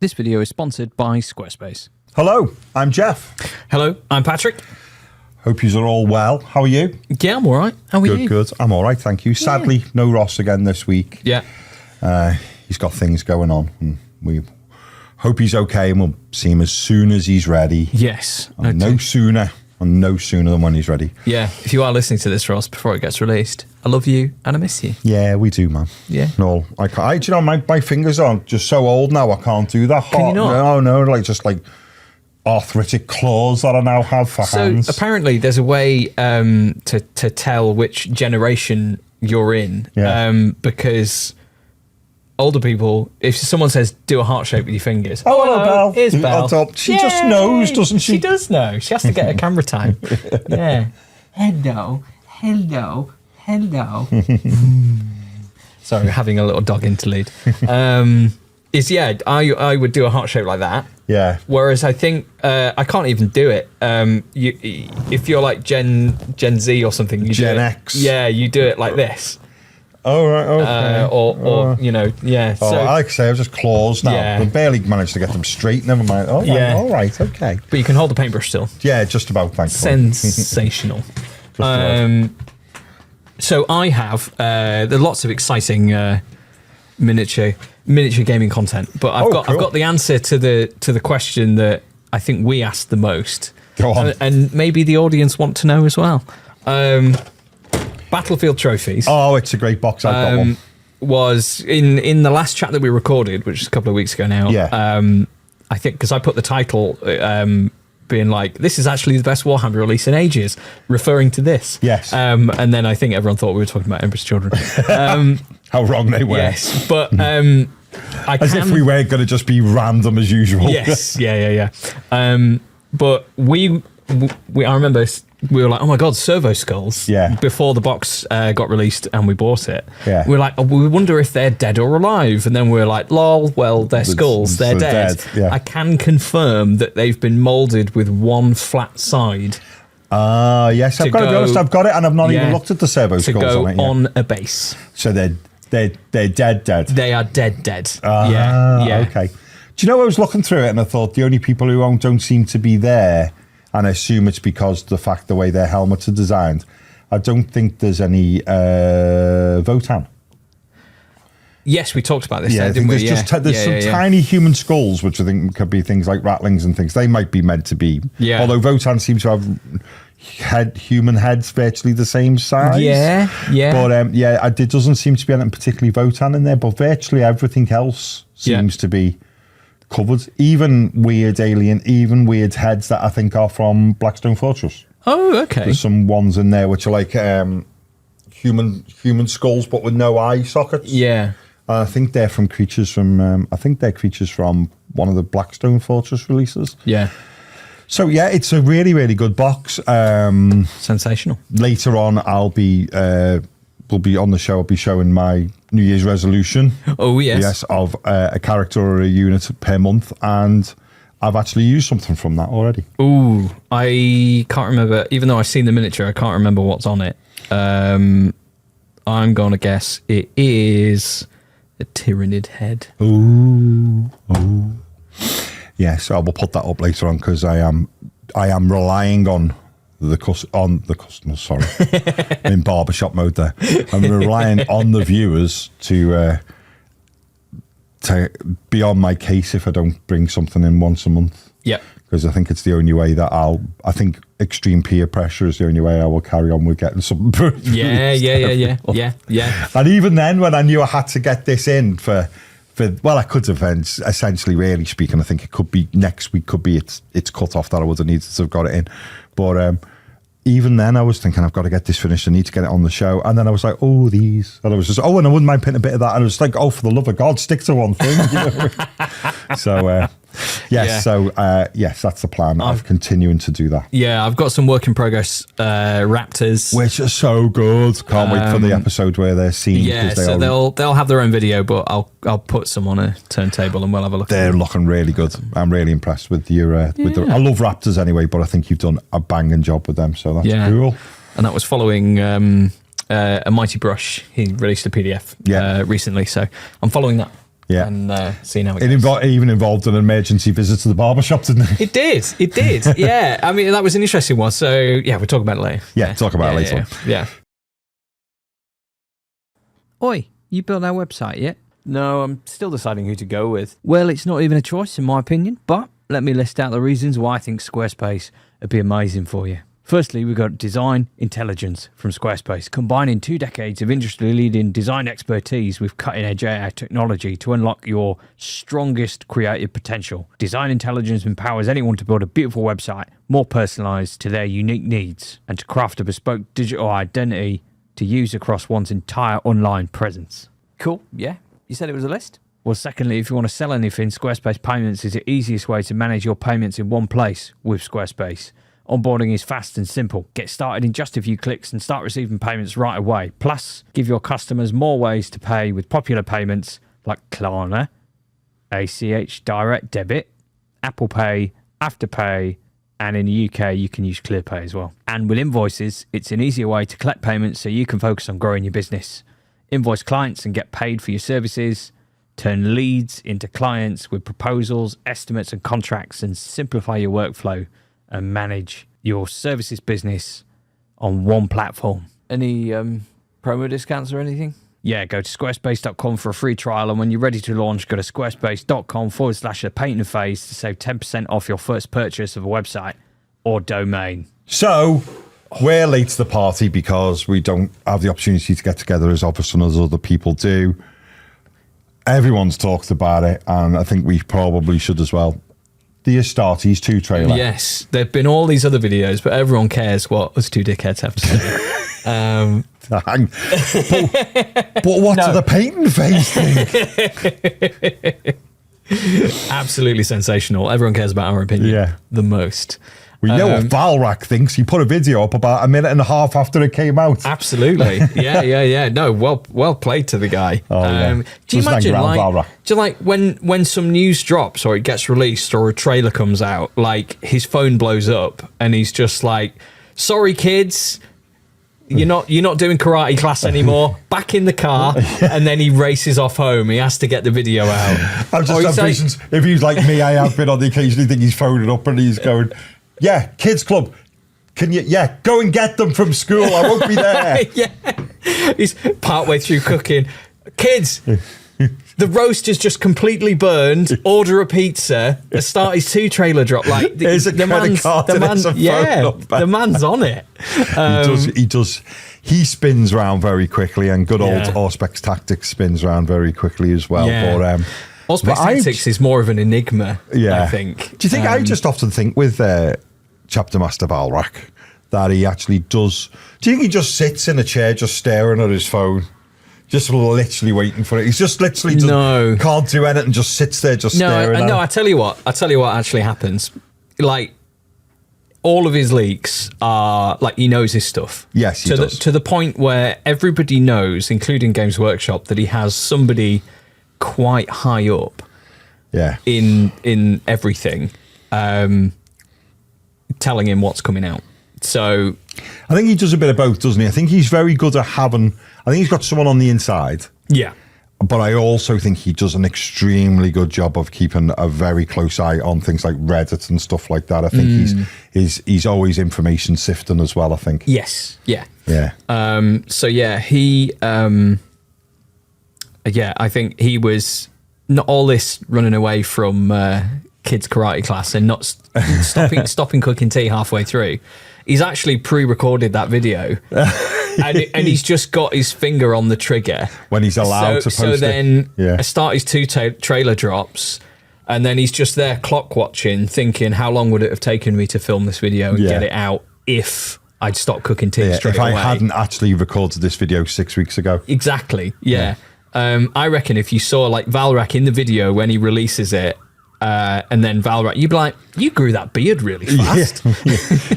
This video is sponsored by Squarespace. Hello, I'm Jeff. Hello, I'm Patrick. Hope you are all well. How are you? Yeah, I'm all right. How are you? Good. I'm all right, thank you. Sadly, no Ross again this week. Yeah. He's got things going on. And we hope he's okay, and we'll see him as soon as he's ready. Yes. And no sooner than when he's ready. Yeah. If you are listening to this, Ross, before it gets released, I love you and I miss you. Yeah, we do, man. Yeah. No, I can't. My fingers are just so old now. I can't do that. Can you not? No, like arthritic claws that I now have for hands. So apparently, there's a way to tell which generation you're in. Yeah. Because older people, if someone says do a heart shape with your fingers, oh, hello, Belle. Here's Belle. She just knows, doesn't she? She does know. She has to get her camera time. Yeah. Hello. Sorry, having a little dog interlude. I would do a heart shape like that. Yeah. Whereas I think I can't even do it. If you're like Gen Z or something, Gen X. Yeah, you do it like this. Oh, right, okay. Yeah. Oh, So, like I say, I was just claws now. Yeah. I barely managed to get them straight, never mind. Oh, Yeah. all right, okay. but you can hold the paintbrush still. Yeah, just about, thankfully. Sensational. Just about. So I have there are lots of exciting miniature gaming content, but I've got the answer to the question that I think we asked the most. Go on. And maybe the audience want to know as well. Battlefield trophies. Oh, it's a great box. I've got one. Was in the last chat that we recorded, which is a couple of weeks ago now. Yeah. I think because I put the title being like, this is actually the best Warhammer release in ages, referring to this. Yes. And then I think everyone thought we were talking about Emperor's Children. How wrong they were. Yes, but As if we weren't going to just be random as usual. Yes, yeah. But I remember we were like, oh my god, servo skulls. Yeah. Before the box got released and we bought it. Yeah. We were like, oh, we wonder if they're dead or alive. And then we were like, lol, well, they're skulls, they're dead. Yeah. I can confirm that they've been moulded with one flat side. Yes, I've got to be honest, I've got it, and I've not even looked at the servo skulls go on it yet. on a base. So they're dead. They are dead. Yeah. Okay. Do you know, I was looking through it and I thought the only people who don't seem to be there, and I assume it's because the way their helmets are designed, I don't think there's any Votan. Yes, we talked about this. Yeah, I think there's some tiny human skulls, which I think could be things like rattlings and things. They might be meant to be. Yeah. Although Votan seems to have human heads virtually the same size. Yeah. But it doesn't seem to be anything particularly Votan in there, but virtually everything else seems to be covered. Even weird heads that I think are from Blackstone Fortress. Oh, okay. There's some ones in there which are like human skulls but with no eye sockets. Yeah. I think they're from creatures from one of the Blackstone Fortress releases. Yeah. So yeah, it's a really, really good box. Sensational. Later on, we'll be on the show. I'll be showing my New Year's resolution. Oh yes. Yes, of a character or a unit per month, and I've actually used something from that already. Ooh, I can't remember. Even though I've seen the miniature, I can't remember what's on it. I'm gonna guess it is a Tyrannid head. Ooh. Yeah, so I will put that up later on because I am relying on the customer. Sorry, I'm in barbershop mode there. I'm relying on the viewers to be on my case if I don't bring something in once a month. Yeah, because I think it's the only way that I think extreme peer pressure is the only way I will carry on with getting something. Yeah. And even then, when I knew I had to get this in for I could have essentially, really speaking, I think it could be next week, could be it's cut off that I would have needed to have got it in. But even then I was thinking, I've got to get this finished, I need to get it on the show. And then I was like, oh, these. And I was just, and I wouldn't mind putting a bit of that. And I was like, oh, for the love of God, stick to one thing. You know? So, yes, that's the plan. I'm continuing to do that. Yeah, I've got some work in progress Raptors, which are so good. Can't wait for the episode where they're seen. Yeah, so they'll have their own video, but I'll put some on a turntable and we'll have a look. They're looking really good. I'm really impressed with your. I love Raptors anyway, but I think you've done a banging job with them. So that's cool. And that was following a Mighty Brush. He released a PDF recently, so I'm following that. Yeah. And seeing how it It goes. even involved an emergency visit to the barbershop, didn't it? It did. Yeah. I mean, that was an interesting one. So, yeah, we'll talk about it later. Yeah, talk about it later. Yeah. Oi, you built our website yet? No, I'm still deciding who to go with. Well, it's not even a choice in my opinion, but let me list out the reasons why I think Squarespace would be amazing for you. Firstly, we've got design intelligence from Squarespace, combining 2 decades of industry-leading design expertise with cutting-edge AI technology to unlock your strongest creative potential. Design intelligence empowers anyone to build a beautiful website, more personalized to their unique needs, and to craft a bespoke digital identity to use across one's entire online presence. Cool. Yeah. You said it was a list? Well, secondly, if you want to sell anything, Squarespace Payments is the easiest way to manage your payments in one place with Squarespace. Onboarding is fast and simple. Get started in just a few clicks and start receiving payments right away. Plus, give your customers more ways to pay with popular payments like Klarna, ACH Direct Debit, Apple Pay, Afterpay, and in the UK, you can use ClearPay as well. And with invoices, it's an easier way to collect payments so you can focus on growing your business. Invoice clients and get paid for your services. Turn leads into clients with proposals, estimates, and contracts, and simplify your workflow and manage your services business on one platform. Any promo discounts or anything? Yeah, go to squarespace.com for a free trial, and when you're ready to launch, go to squarespace.com/thepaintingphase to save 10% off your first purchase of a website or domain. So, we're late to the party because we don't have the opportunity to get together as often as other people do. Everyone's talked about it, and I think we probably should as well. The Astartes 2 trailer. Yes. There have been all these other videos, but everyone cares what us two dickheads have to say. But what do the painting phase think? Absolutely sensational. Everyone cares about our opinion the most. We know what Valrak thinks. He put a video up about a minute and a half after it came out. Absolutely. Yeah. No, well played to the guy. Do you imagine, when some news drops or it gets released or a trailer comes out, like his phone blows up and he's just like, "Sorry, kids, you're not doing karate class anymore. Back in the car," and then he races off home. He has to get the video out. I've just had visions. If he's like me, I have been on the occasionally think he's phoning up and he's going, "Yeah, kids club. Can you, go and get them from school. I won't be there." He's partway through cooking. "Kids, the roast is just completely burned. Order a pizza. Astartes 2 trailer drop." Like the man's on it. He does. He spins round very quickly, and good old Auspex Tactics spins round very quickly as well. Yeah. But, Auspex Tactics is more of an enigma, I think. Do you think I just often think with Chapter Master Valrak that he actually does? Do you think he just sits in a chair just staring at his phone? Just literally waiting for it. He's just literally can't do anything, just sits there just staring at it. No, I tell you what actually happens. Like, all of his leaks are, like, he knows his stuff. Yes, he does. To the point where everybody knows, including Games Workshop, that he has somebody quite high up in everything telling him what's coming out. So I think he does a bit of both, doesn't he? I think he's very good at I think he's got someone on the inside. Yeah. But I also think he does an extremely good job of keeping a very close eye on things like Reddit and stuff like that. I think he's always information sifting as well, I think. Yes. Yeah. Yeah. I think he was not all this running away from kids karate class and not stopping cooking tea halfway through. He's actually pre-recorded that video and he's just got his finger on the trigger when he's allowed to post it. So then Astartes 2 trailer drops, and then he's just there clock watching, thinking, how long would it have taken me to film this video and get it out if I'd stopped cooking tea straight away? If I hadn't actually recorded this video 6 weeks ago. Exactly, yeah. I reckon if you saw like Valrak in the video when he releases it, and then Valrak, you'd be like, you grew that beard really fast.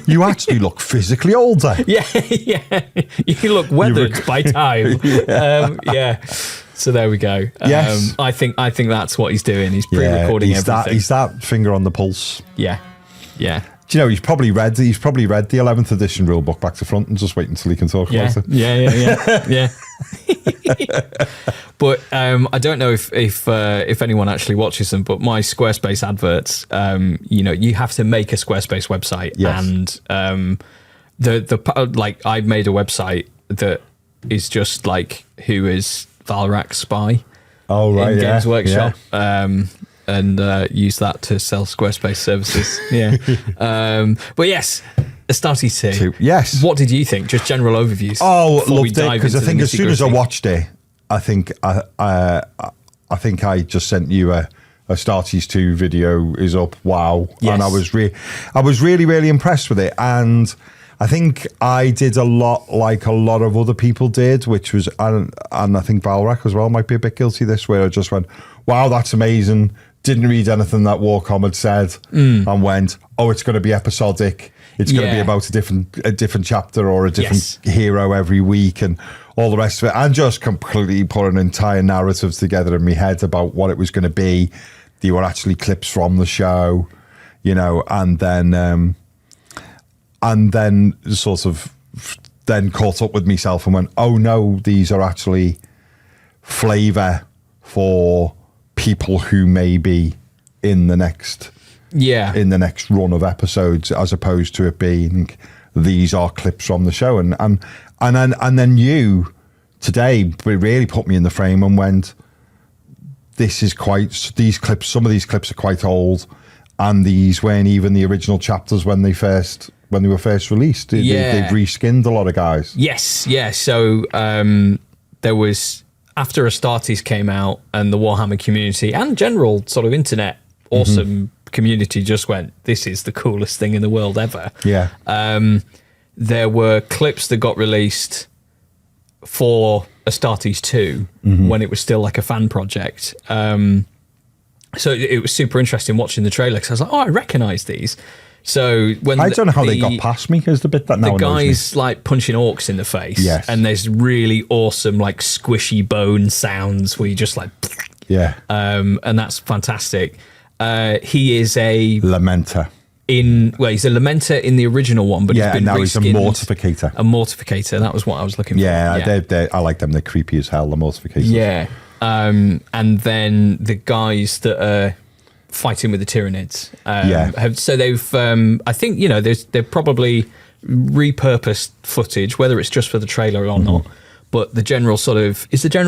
You actually look physically older. Yeah. You look weathered by time. So there we go. Yes. I think that's what he's doing. He's pre-recording everything. He's that finger on the pulse. Yeah. Do you know, he's probably read the 11th edition rulebook back to front and just waiting until he can talk about it. Yeah. But I don't know if anyone actually watches them, but my Squarespace adverts, you have to make a Squarespace website. Yes. And like I made a website that is just like, who is Valrak's spy? Oh, right, in yeah. Games Workshop. Yeah. And use that to sell Squarespace services. Yeah. But yes, Astartes 2. Yes. What did you think? Just general overviews. Oh, loved it, because I think as soon as I watched it, I think I just sent you a Astartes 2 video is up. Wow. Yes. And I was really, really impressed with it. And I think I did a lot like a lot of other people did, which was, and I think Valrak as well might be a bit guilty of this, where I just went, wow, that's amazing. Didn't read anything that Warcom had said and went, oh, it's going to be episodic. It's going to be about a different chapter or a different hero every week and all the rest of it. And just completely put an entire narrative together in my head about what it was going to be. They were actually clips from the show, and then sort of then caught up with myself and went, oh no, these are actually flavour for people who may be in the next run of episodes, as opposed to it being these are clips from the show. And then you today really put me in the frame and went, some of these clips are quite old, and these weren't even the original chapters when they were first released. They've reskinned a lot of guys. Yes, yeah. So there was, after Astartes came out and the Warhammer community and general sort of internet awesome community just went, this is the coolest thing in the world ever. Yeah. There were clips that got released for Astartes 2 when it was still like a fan project. So it was super interesting watching the trailer, because I was like, oh, I recognise these. So when I don't know how they got past me, is the bit that now the guy's like punching orcs in the face, and there's really awesome like squishy bone sounds where you just like, and that's fantastic. He is a lamenter. He's a lamenter in the original one, but he's been now reskinned. He's a mortificator. A mortificator. That was what I was looking for. Yeah. I like them. They're creepy as hell. The mortificators. Yeah. And then the guys that are fighting with the Tyranids. So they've, I think, they've probably repurposed footage, whether it's just for the trailer or not. But the general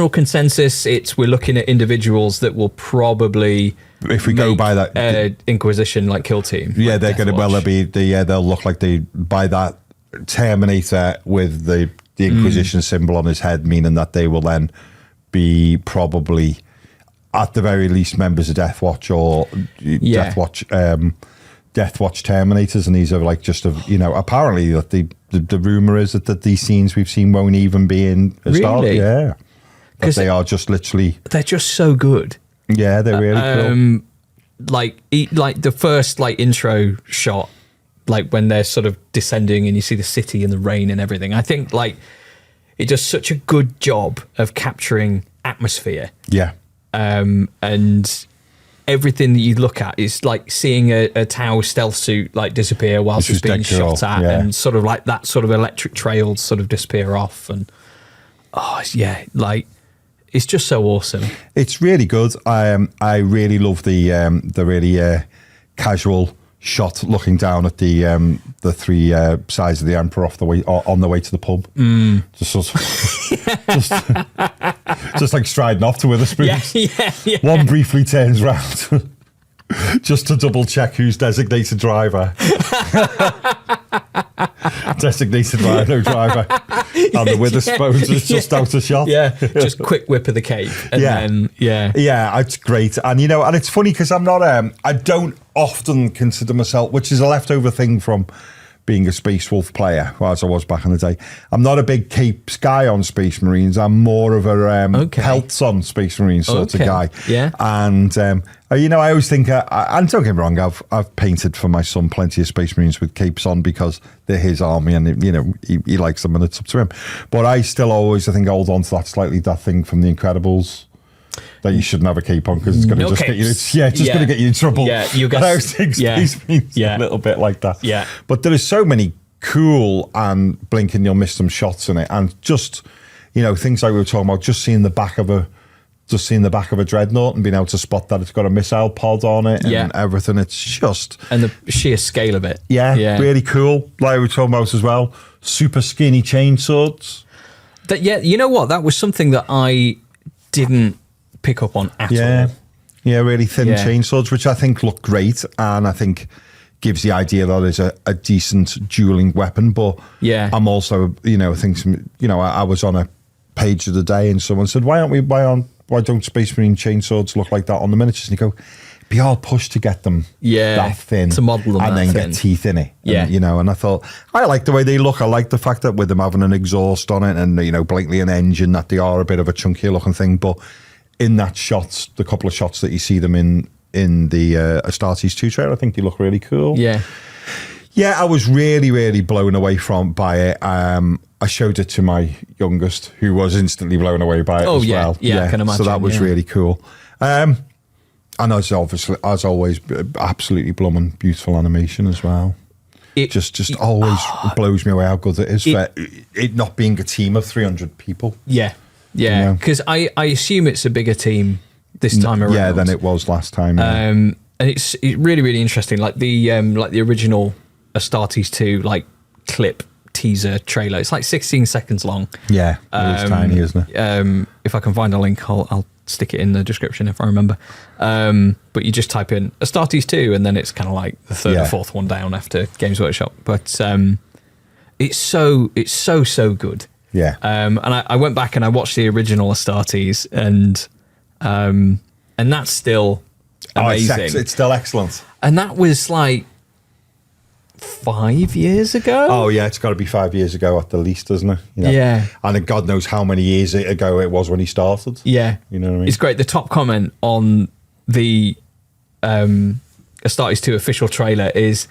consensus, we're looking at individuals that will probably, if we go by that Inquisition like kill team. Yeah, they're going to they'll look like by that Terminator with the Inquisition symbol on his head, meaning that they will then be probably at the very least members of Death Watch or Death Watch Terminators, and these are like apparently that the rumor is that these scenes we've seen won't even be in Really? Yeah, because they are just literally, they're just so good. Yeah, they're really cool. Like the first intro shot, like when they're sort of descending and you see the city and the rain and everything. I think it does such a good job of capturing atmosphere. Yeah. And everything that you look at is like seeing a Tau stealth suit disappear whilst it's being shot at, and sort of like that sort of electric trail sort of disappear off, and it's just so awesome. It's really good. I really love the really casual shot looking down at the three sides of the Emperor on the way to the pub. Just sort of just like striding off to Witherspoons. Yeah. One briefly turns round just to double check who's designated driver. Designated rhino driver. And the Witherspoons is just out of shot. Yeah, just quick whip of the cape. And then, Yeah, it's great. And, and it's funny because I'm not, I don't often consider myself, which is a leftover thing from being a Space Wolf player, as I was back in the day. I'm not a big capes guy on Space Marines. I'm more of a pelts on Space Marines sort of guy. Yeah. And, I always think, and don't get me wrong, I've painted for my son plenty of Space Marines with capes on because they're his army and, he likes them and it's up to him. But I still always, I think, hold on to that thing from The Incredibles. that you shouldn't have a cape on because it's going to just capes. get you. Going to get you in trouble. Yeah, you get. I think Space Marine's a little bit like that. Yeah, but there is so many cool and blink and you'll miss them shots in it, and just things like we were talking about, just seeing the back of a dreadnought and being able to spot that it's got a missile pod on it and everything. It's just and the sheer scale of it. Yeah, really cool. Like we were talking about as well, super skinny chainswords. That you know what? That was something that I didn't pick up on at all. Yeah, really thin chainswords, which I think look great, and I think gives the idea that it's a decent dueling weapon. But I'm also, I was on a page of the day and someone said, why don't Space Marine chainswords look like that on the miniatures? And you go, be hard pushed to get them that thin, to model them and then get teeth in it. And I thought, I like the way they look. I like the fact that with them having an exhaust on it and blatantly an engine, that they are a bit of a chunkier looking thing. But in that shots, the couple of shots that you see them in the Astartes 2 trailer, I think they look really cool. Yeah, I was really, really blown away by it. I showed it to my youngest, who was instantly blown away by it as well. Yeah, I can imagine. So that was really cool. And as always, absolutely blooming beautiful animation as well. It just always blows me away how good it is for it not being a team of 300 people. Yeah, because I assume it's a bigger team this time around. Than it was last time. And it's really, really interesting. Like the original Astartes 2 clip teaser trailer. It's 16 seconds long. Yeah, it is tiny, isn't it? If I can find a link, I'll stick it in the description if I remember. But you just type in Astartes 2 and then it's kind of like the third or fourth one down after Games Workshop. But it's so good. Yeah. And I went back and I watched the original Astartes and that's still amazing. It's still excellent. And that was 5 years ago. Oh yeah, it's got to be 5 years ago at the least, doesn't it? Yeah. And then God knows how many years ago it was when he started. Yeah. You know what I mean? It's great. The top comment on the Astartes 2 official trailer is,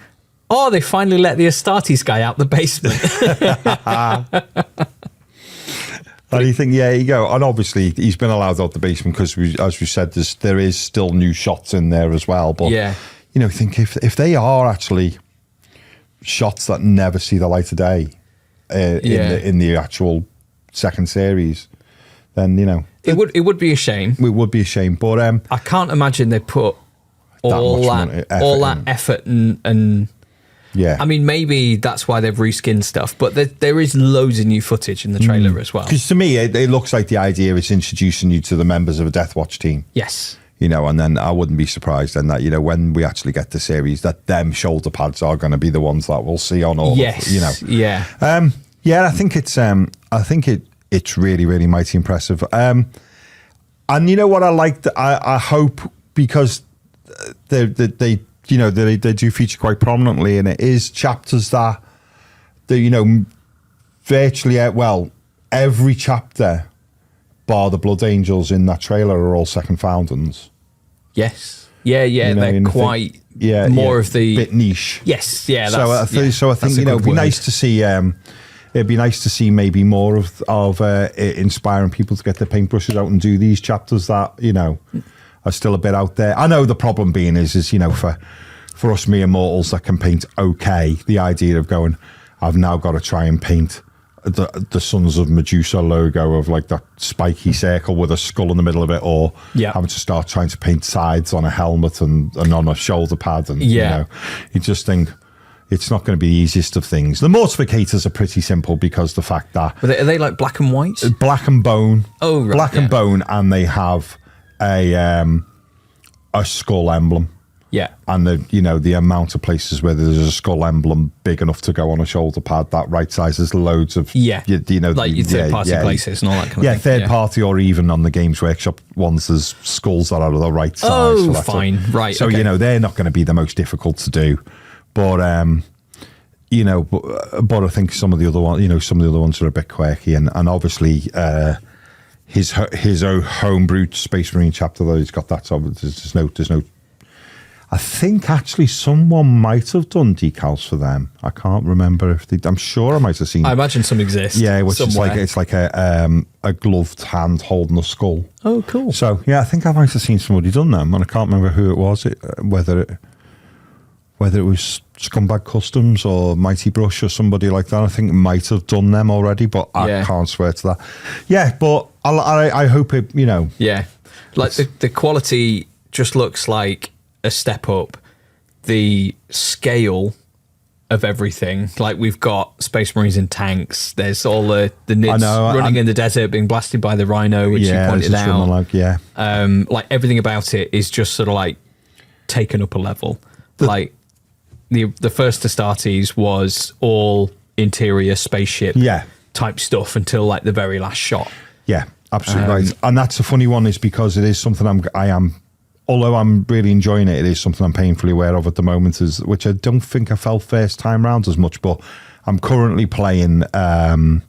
"Oh, they finally let the Astartes guy out the basement." And you think, yeah, you go. And obviously, he's been allowed out the basement because, as we said, there is still new shots in there as well. But think if they are actually shots that never see the light of day in the actual second series, then it would be a shame. It would be a shame, but I can't imagine they put all that effort and I mean, maybe that's why they've reskinned stuff, but there is loads of new footage in the trailer as well. Because to me, it looks like the idea is introducing you to the members of a Death Watch team. Yes. And then I wouldn't be surprised then that, when we actually get the series, that them shoulder pads are going to be the ones that we'll see on all of, Yeah. I think it's really, really mighty impressive. And you know what I liked? I hope, because they do feature quite prominently, and it is chapters that virtually, every chapter bar the Blood Angels in that trailer are all second foundings. Yes. Yeah, they're quite more of the bit niche. Yes, yeah. So I think it'd be nice to see. It'd be nice to see maybe more of inspiring people to get their paintbrushes out and do these chapters that are still a bit out there. I know the problem being is for us mere mortals that can paint okay, the idea of going, I've now got to try and paint the Sons of Medusa logo of that spiky circle with a skull in the middle of it, or having to start trying to paint sides on a helmet and on a shoulder pad, and you just think it's not going to be the easiest of things. The mortificators are pretty simple because the fact that are they black and white, black and bone, black and bone, and they have a skull emblem. Yeah, and the amount of places where there's a skull emblem big enough to go on a shoulder pad that right sizes loads of your third party places and all that kind of thing. Third party, or even on the Games Workshop ones, there's skulls that are the right size. Oh, fine, right. So they're not going to be the most difficult to do, but but I think some of the other ones are a bit quirky, and obviously his own homebrew Space Marine chapter though, he's got that. So there's no. I think actually someone might have done decals for them. I can't remember if I'm sure I might have seen. I imagine some exist. Yeah, which somewhere. is like a gloved hand holding a skull. Oh, cool. So yeah, I think I might have seen somebody done them, and I can't remember who it was. Whether it was Scumbag Customs or Mighty Brush or somebody like that. I think it might have done them already, but I can't swear to that. Yeah, but I hope it. Yeah, like the quality just looks like a step up. The scale of everything, like we've got Space Marines in tanks. There's all the nids running in the desert, being blasted by the Rhino, which you pointed out. Like everything about it is just sort of like taken up a level. Like the first Astartes was all interior spaceship type stuff until like the very last shot. Yeah, absolutely right. And that's a funny one, is because it is something although I'm really enjoying it, it is something I'm painfully aware of at the moment, which I don't think I felt first time round as much, but I'm currently playing the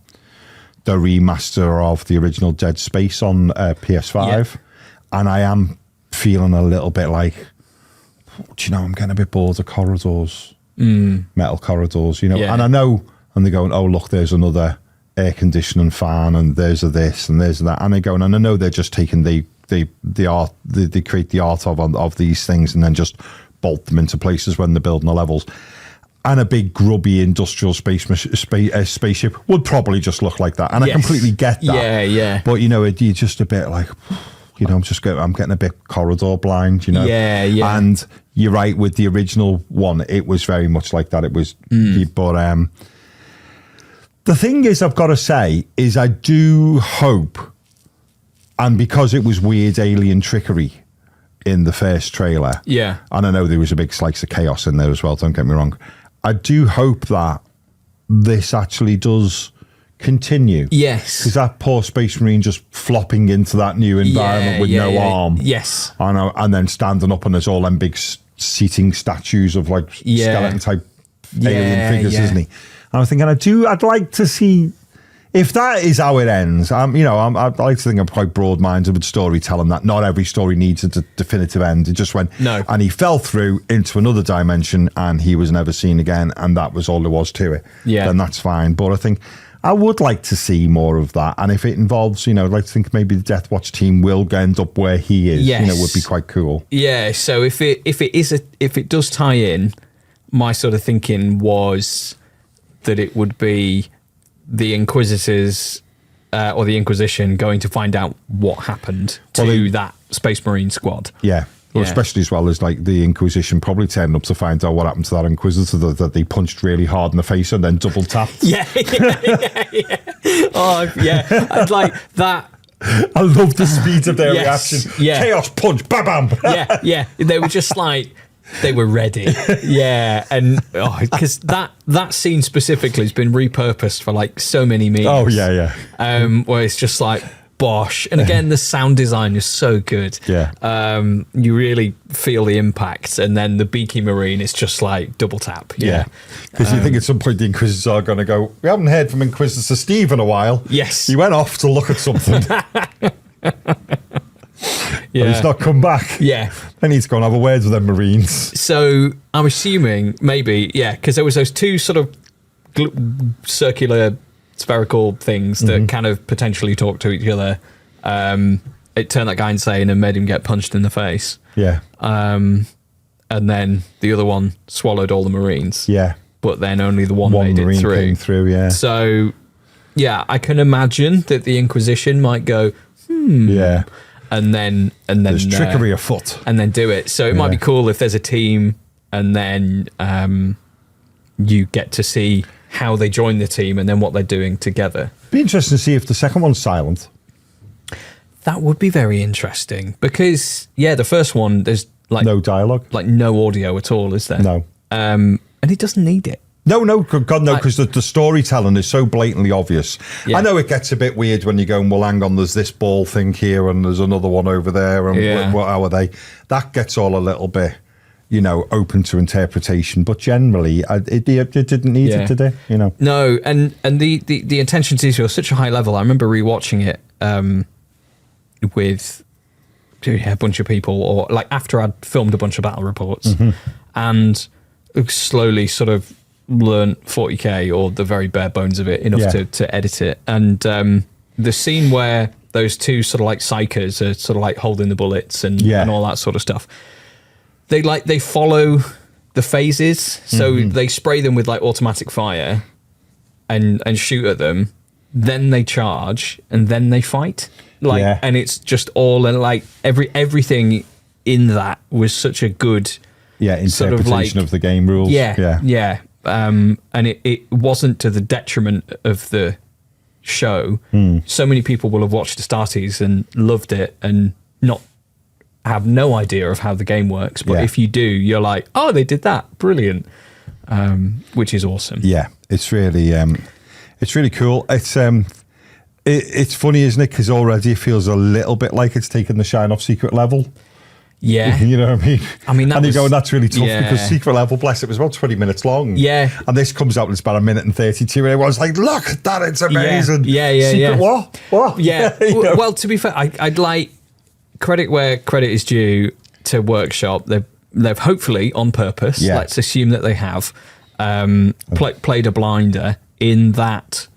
remaster of the original Dead Space on PS5, and I am feeling a little bit like, I'm getting a bit bored of corridors, metal corridors, and I know, and they're going, oh, look, there's another air conditioning fan, and there's a this, and there's that, and they're going, and I know they're just taking the art, they create the art of these things and then just bolt them into places when they're building the levels. And a big grubby industrial spaceship would probably just look like that, and I completely get that. Yeah. But you're just a bit like, I'm getting a bit corridor blind, Yeah. And you're right, with the original one, it was very much like that. It was, but the thing is, I've got to say, is I do hope. And because it was weird alien trickery in the first trailer, and I know there was a big slice of chaos in there as well, don't get me wrong, I do hope that this actually does continue. Yes. Because that poor Space Marine just flopping into that new environment with no arm. Yes. And then standing up, and there's all them big seating statues of like skeleton type alien figures, isn't he? And I'm thinking, I'd like to see... If that is how it ends, I'd like to think I'm quite broad-minded with storytelling, that not every story needs a definitive end. It just went, and he fell through into another dimension and he was never seen again, and that was all there was to it. Yeah. Then that's fine. But I think I would like to see more of that. And if it involves, I'd like to think maybe the Death Watch team will end up where he is, would be quite cool. Yeah, so if it does tie in, my sort of thinking was that it would be the Inquisitors or the Inquisition going to find out what happened to that Space Marine squad. Yeah. Well, especially as well as like the Inquisition probably turning up to find out what happened to that Inquisitor that they punched really hard in the face and then double tapped. Yeah. Oh, yeah. I'd like that. I love the speed of their reaction. Yeah. Chaos punch, bam, bam. Yeah. They were just like, they were ready. Yeah. And because that scene specifically has been repurposed for like so many memes. Oh, yeah. Where it's just like, bosh. And again, the sound design is so good. Yeah. You really feel the impact. And then the Beaky Marine is just like double tap. Yeah. Because you think at some point the Inquisitors are going to go, we haven't heard from Inquisitor Steve in a while. Yes. He went off to look at something. Yeah. But he's not come back. Yeah. I need to go and have a word with them Marines. So I'm assuming maybe, because there was those two sort of circular spherical things that kind of potentially talk to each other. It turned that guy insane and made him get punched in the face. Yeah. And then the other one swallowed all the Marines. Yeah. But then only the one made Marine it through. Came through, yeah. So, I can imagine that the Inquisition might go, Yeah. And then there's trickery afoot. And then do it. So it might be cool if there's a team and then you get to see how they join the team and then what they're doing together. Be interesting to see if the second one's silent. That would be very interesting because the first one there's like no dialogue, like no audio at all, is there? No. And it doesn't need it. No, God, no, because the storytelling is so blatantly obvious. Yeah. I know it gets a bit weird when you're going, well, hang on, there's this ball thing here and there's another one over there, and how are they? That gets all a little bit, open to interpretation. But generally, it didn't need it, did it? No, and the intention to are such a high level. I remember rewatching it with a bunch of people, or like after I'd filmed a bunch of battle reports and slowly sort of learned 40k or the very bare bones of it enough to edit it. And the scene where those two sort of like psychers are sort of like holding the bullets and all that sort of stuff, they follow the phases. So they spray them with like automatic fire and shoot at them, then they charge, and then they fight. And it's just all, and like everything in that was such a good interpretation sort of like, of the game rules. And it wasn't to the detriment of the show. So many people will have watched Astartes and loved it and not have no idea of how the game works, but if you do, you're like, oh, they did that, brilliant. Which is awesome. It's really cool. It's funny, isn't it, because already it feels a little bit like it's taken the shine off Secret Level. You know what I mean? And you go, that's really tough because Secret Level, bless it, was about 20 minutes long. And this comes out and it's about a minute and 32, and everyone's like, look at that, it's amazing. Secret what? Well, to be fair, I'd like credit where credit is due to Workshop. They've hopefully, on purpose, let's assume that they have, played a blinder in that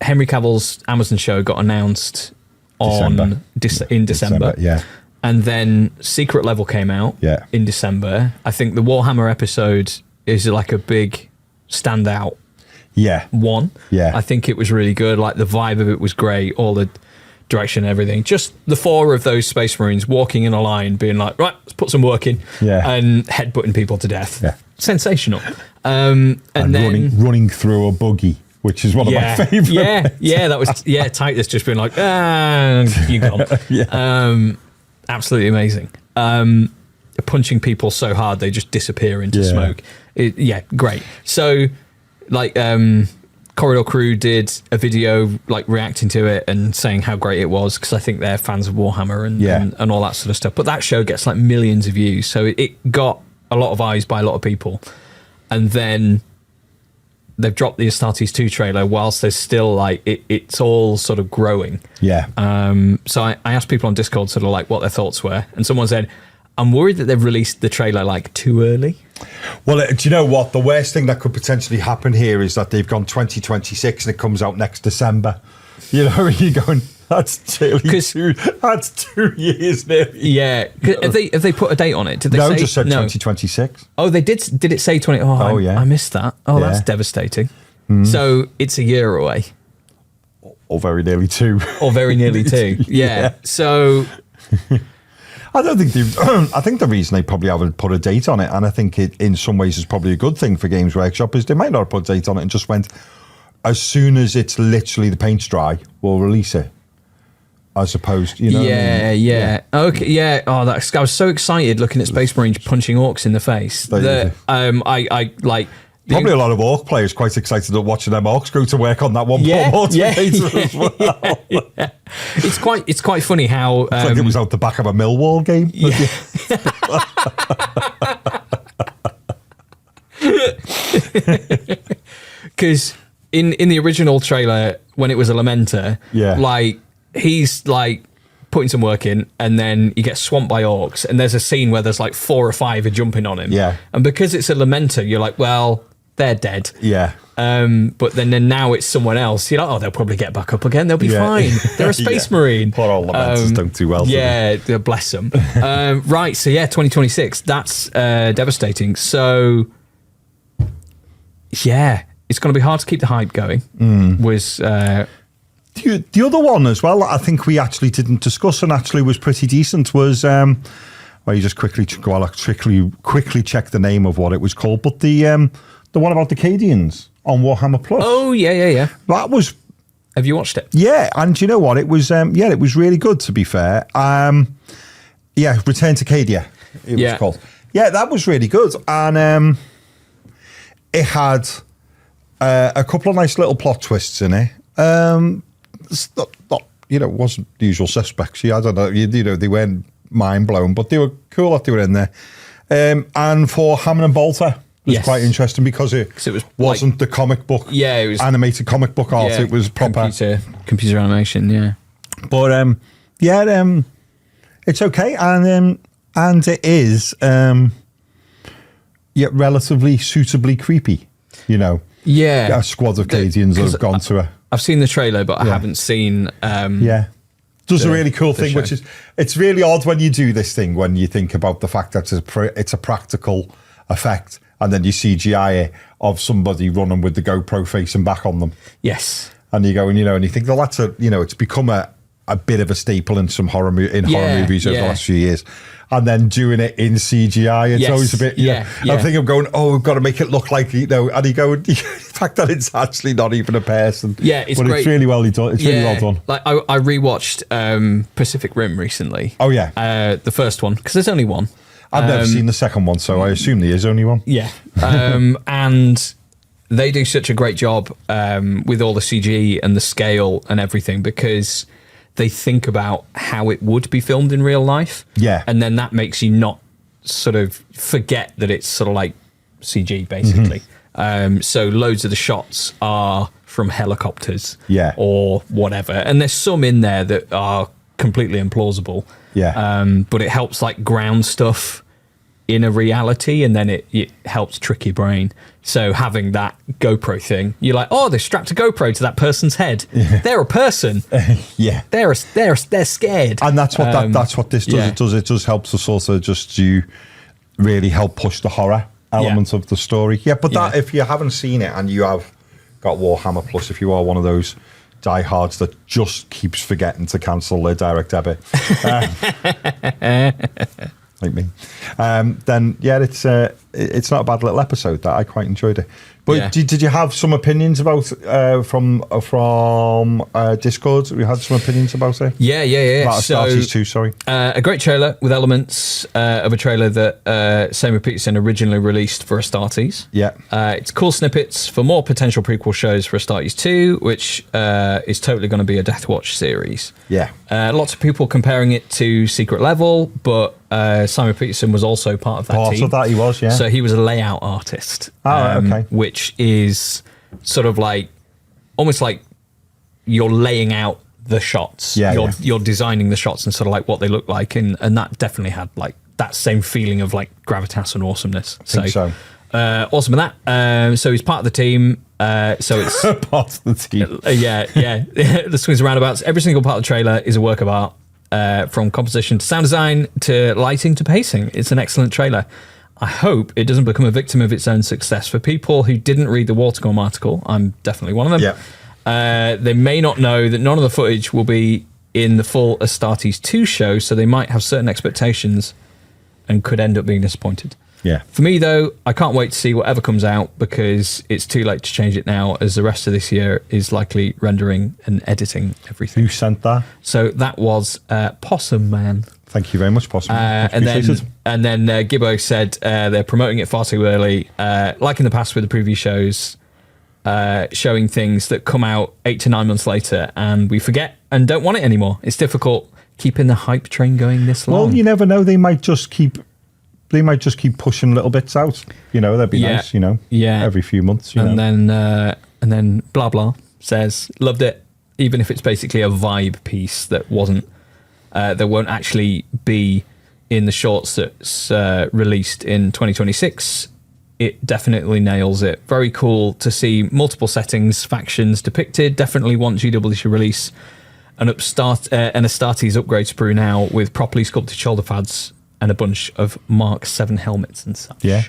Henry Cavill's Amazon show got announced in December. And then Secret Level came out in December. I think the Warhammer episode is like a big standout one. I think it was really good. Like the vibe of it was great. All the direction and everything. Just the four of those Space Marines walking in a line being like, right, let's put some work in. And headbutting people to death. Sensational. And then running through a buggy, which is one of my favourites. That was Titus just being like, you gone. Absolutely amazing. Punching people so hard they just disappear into smoke. Great. So, like, Corridor Crew did a video like reacting to it and saying how great it was, because I think they're fans of Warhammer and all that sort of stuff. But that show gets like millions of views, so it got a lot of eyes by a lot of people. And then they've dropped the Astartes 2 trailer whilst there's still like it's all sort of growing. So I asked people on Discord sort of like what their thoughts were, and someone said, I'm worried that they've released the trailer like too early. Well, do you know what? The worst thing that could potentially happen here is that they've gone 2026 and it comes out next December. You know, you're going, that's 2 years now. Have they put a date on it? Did they say? Just said 2026. Oh, they did. Did it say 20? I missed that. That's devastating. So it's a year away. Or very nearly 2. Or very nearly 2. So I don't think I think the reason they probably haven't put a date on it, and I think it in some ways is probably a good thing for Games Workshop, is they might not have put a date on it and just went, as soon as it's literally the paint's dry, we'll release it. As opposed, you know. Okay, Oh, I was so excited looking at Space Marines punching orcs in the face. I like. Probably a lot of orc players quite excited at watching them orcs go to work on that one as well. It's quite funny how it's like it was out the back of a Millwall game. Because in the original trailer, when it was a Lamenter, like he's like putting some work in, and then he gets swamped by orcs, and there's a scene where there's like 4 or 5 are jumping on him. And because it's a Lamenter, you're like, well, they're dead. But then now it's someone else. You're like, oh, they'll probably get back up again. They'll be fine. They're a Space Marine. Poor old Lamenters don't do well. Bless them. Right, so 2026. That's devastating. So, it's going to be hard to keep the hype going. The other one as well, I think we actually didn't discuss and actually was pretty decent, was... you just quickly check the name of what it was called, but the one about the Cadians on Warhammer Plus. Oh yeah. That was. Have you watched it? Yeah, and you know what? It was it was really good, to be fair. Return to Cadia. It was called. Yeah, that was really good, and it had a couple of nice little plot twists in it. It's not wasn't the usual suspects. I don't know. They weren't mind blown, but they were cool that they were in there. And for Hammond and Bolter, it was quite interesting because it wasn't the comic book. It was animated comic book art. It was proper computer animation. But It's okay, and it is yet relatively suitably creepy. You know, Yeah, a squad of Cadians that have gone to a. I've seen the trailer, but I haven't seen. Does a really cool thing, show. which is it's really odd when you do this thing when you think about the fact that it's a practical effect, and then you CGI it of somebody running with the GoPro facing back on them. Yes, and you go and you think, well, that's it's become a bit of a staple in some horror movies over the last few years, and then doing it in CGI, it's always a bit. I think I'm going, we've got to make it look like and you go, the fact that it's actually not even a person. Yeah, it's but great. It's really well done. It's really well done. Like I rewatched Pacific Rim recently. Oh yeah, the first one, because there's only one. I've never seen the second one, so I assume there is only one. Yeah, and they do such a great job with all the CG and the scale and everything, because they think about how it would be filmed in real life. Yeah. And then that makes you not sort of forget that it's sort of like CG, basically. So loads of the shots are from helicopters or whatever. And there's some in there that are completely implausible. Yeah. But it helps like ground stuff in a reality, and then it helps trick your brain. So having that GoPro thing, you're like, they strapped a GoPro to that person's head. They're a person. They're scared. And that's what that's what this does. It does help to sort of just to really help push the horror element of the story. Yeah, but that if you haven't seen it and you have got Warhammer Plus, if you are one of those diehards that just keeps forgetting to cancel their direct debit. Like me, then it's not a bad little episode. That I quite enjoyed it. But did you have some opinions about from Discord? We had some opinions about it. Yeah. About Astartes too. Sorry. A great trailer with elements of a trailer that Sam Peterson originally released for Astartes. Yeah. It's cool snippets for more potential prequel shows for Astartes 2, which is totally going to be a Death Watch series. Yeah. Lots of people comparing it to Secret Level, but Simon Peterson was also part of that team. Part of that, he was, yeah. So he was a layout artist. Okay. Which is sort of like, almost like you're laying out the shots. You're designing the shots and sort of like what they look like. And that definitely had like that same feeling of like gravitas and awesomeness. I think so. Awesome in that. So he's part of the team. So it's part of the team. The swings and roundabouts. Every single part of the trailer is a work of art, from composition to sound design to lighting to pacing. It's an excellent trailer. I hope it doesn't become a victim of its own success. For people who didn't read the Watercombe article, I'm definitely one of them. Yeah. They may not know that none of the footage will be in the full Astartes 2 show, so they might have certain expectations and could end up being disappointed. Yeah. For me, though, I can't wait to see whatever comes out, because it's too late to change it now, as the rest of this year is likely rendering and editing everything. Who sent that? So that was Possum Man. Thank you very much, Possum. And then Gibbo said they're promoting it far too early, like in the past with the preview shows, showing things that come out 8 to 9 months later, and we forget and don't want it anymore. It's difficult keeping the hype train going this long. Well, you never know. They might just keep pushing little bits out. That'd be nice. Every few months. And then blah blah says loved it, even if it's basically a vibe piece that wasn't. There won't actually be in the shorts that's released in 2026. It definitely nails it. Very cool to see multiple settings, factions depicted. Definitely want GW to release an Astartes upgrade sprue now with properly sculpted shoulder pads and a bunch of Mark 7 helmets and such. Yeah.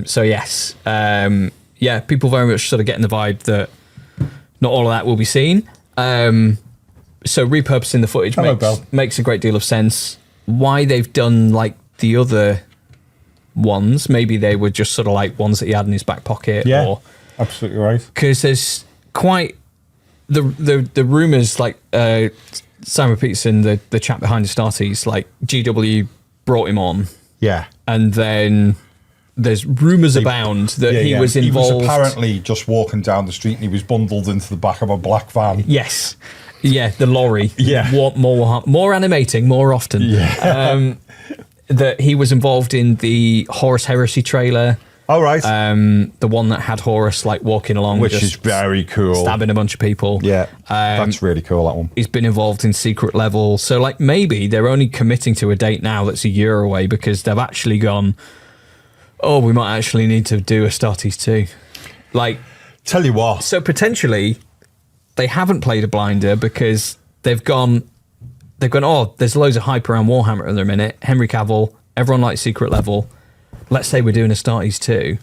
So yes. People very much sort of getting the vibe that not all of that will be seen. So repurposing the footage makes a great deal of sense. Why they've done like the other ones, maybe they were just sort of like ones that he had in his back pocket. Yeah, or, absolutely right. Because there's quite the rumours, like Simon Peterson, the chap behind Astartes, like GW brought him on. Yeah. And then there's rumours abound that he was involved. He was apparently just walking down the street and he was bundled into the back of a black van. Yes. Yeah, the lorry. Yeah. More animating, more often. Yeah. That he was involved in the Horus Heresy trailer, Oh, right. The one that had Horus like walking along, which is very cool, stabbing a bunch of people. Yeah, that's really cool, that one. He's been involved in secret level, so like maybe they're only committing to a date now that's a year away because they've actually gone, oh, we might actually need to do Astartes 2. Like, tell you what, so potentially they haven't played a blinder because they've gone, oh, there's loads of hype around Warhammer at the minute. Henry Cavill, everyone likes secret level. Let's say we're doing Astartes 2,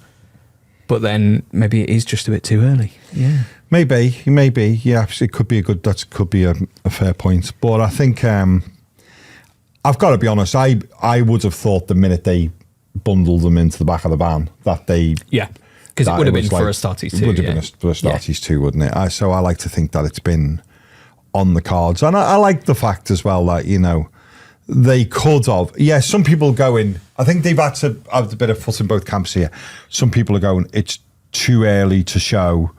but then maybe it is just a bit too early. Yeah, maybe. Yeah, it could be that could be a fair point. But I think I've got to be honest. I would have thought the minute they bundled them into the back of the van that they because it would have been for Astartes 2. It would have been for Astartes 2, wouldn't it? So I like to think that it's been on the cards, and I like the fact as well that they could have. Yeah, some people going, I think they've had to have a bit of foot in both camps here. Some people are going, it's too early to show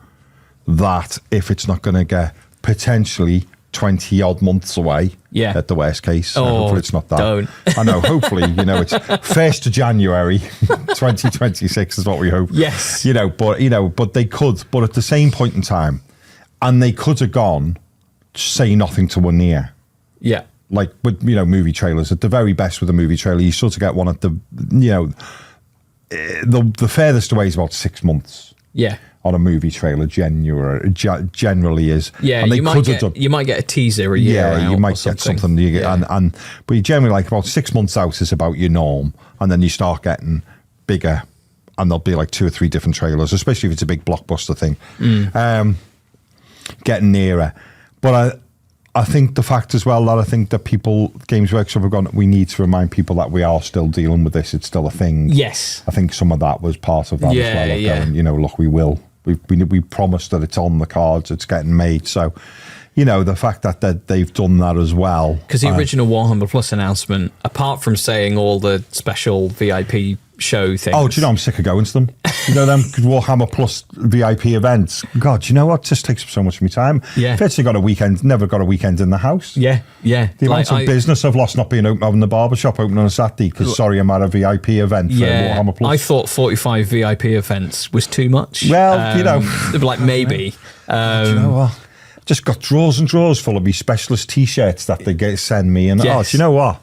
that if it's not going to get potentially 20 odd months away at the worst case. Hopefully it's not that. Don't. I know, hopefully, it's 1st of January 2026 is what we hope. Yes. But they could, but at the same point in time, and they could have gone, say nothing to one ear. Yeah. Like with movie trailers, at the very best with a movie trailer, you sort of get one at the the furthest away is about 6 months. Yeah, on a movie trailer, generally is. Yeah, and you might get a teaser a year. Yeah, you might get something. But you generally like about 6 months out is about your norm, and then you start getting bigger, and there'll be like 2 or 3 different trailers, especially if it's a big blockbuster thing. Getting nearer, but I think the fact as well that I think that Games Workshop have gone, we need to remind people that we are still dealing with this. It's still a thing. Yes. I think some of that was part of that as well. Going, look, we will. We promised that it's on the cards, it's getting made. So, the fact that they've done that as well. Because the original Warhammer Plus announcement, apart from saying all the special VIP show things. Oh, do you know I'm sick of going to them? Them Warhammer Plus VIP events. God, do you know what? It just takes up so much of my time. Yeah. I've actually got a weekend, never got a weekend in the house. Yeah. The amount of business I've lost not being open, having the barbershop open on a Saturday because, sorry, I'm at a VIP event for Warhammer Plus. I thought 45 VIP events was too much. Well, like maybe. Do you know what? Just got drawers and drawers full of me specialist T-shirts that they send me. And, do you know what?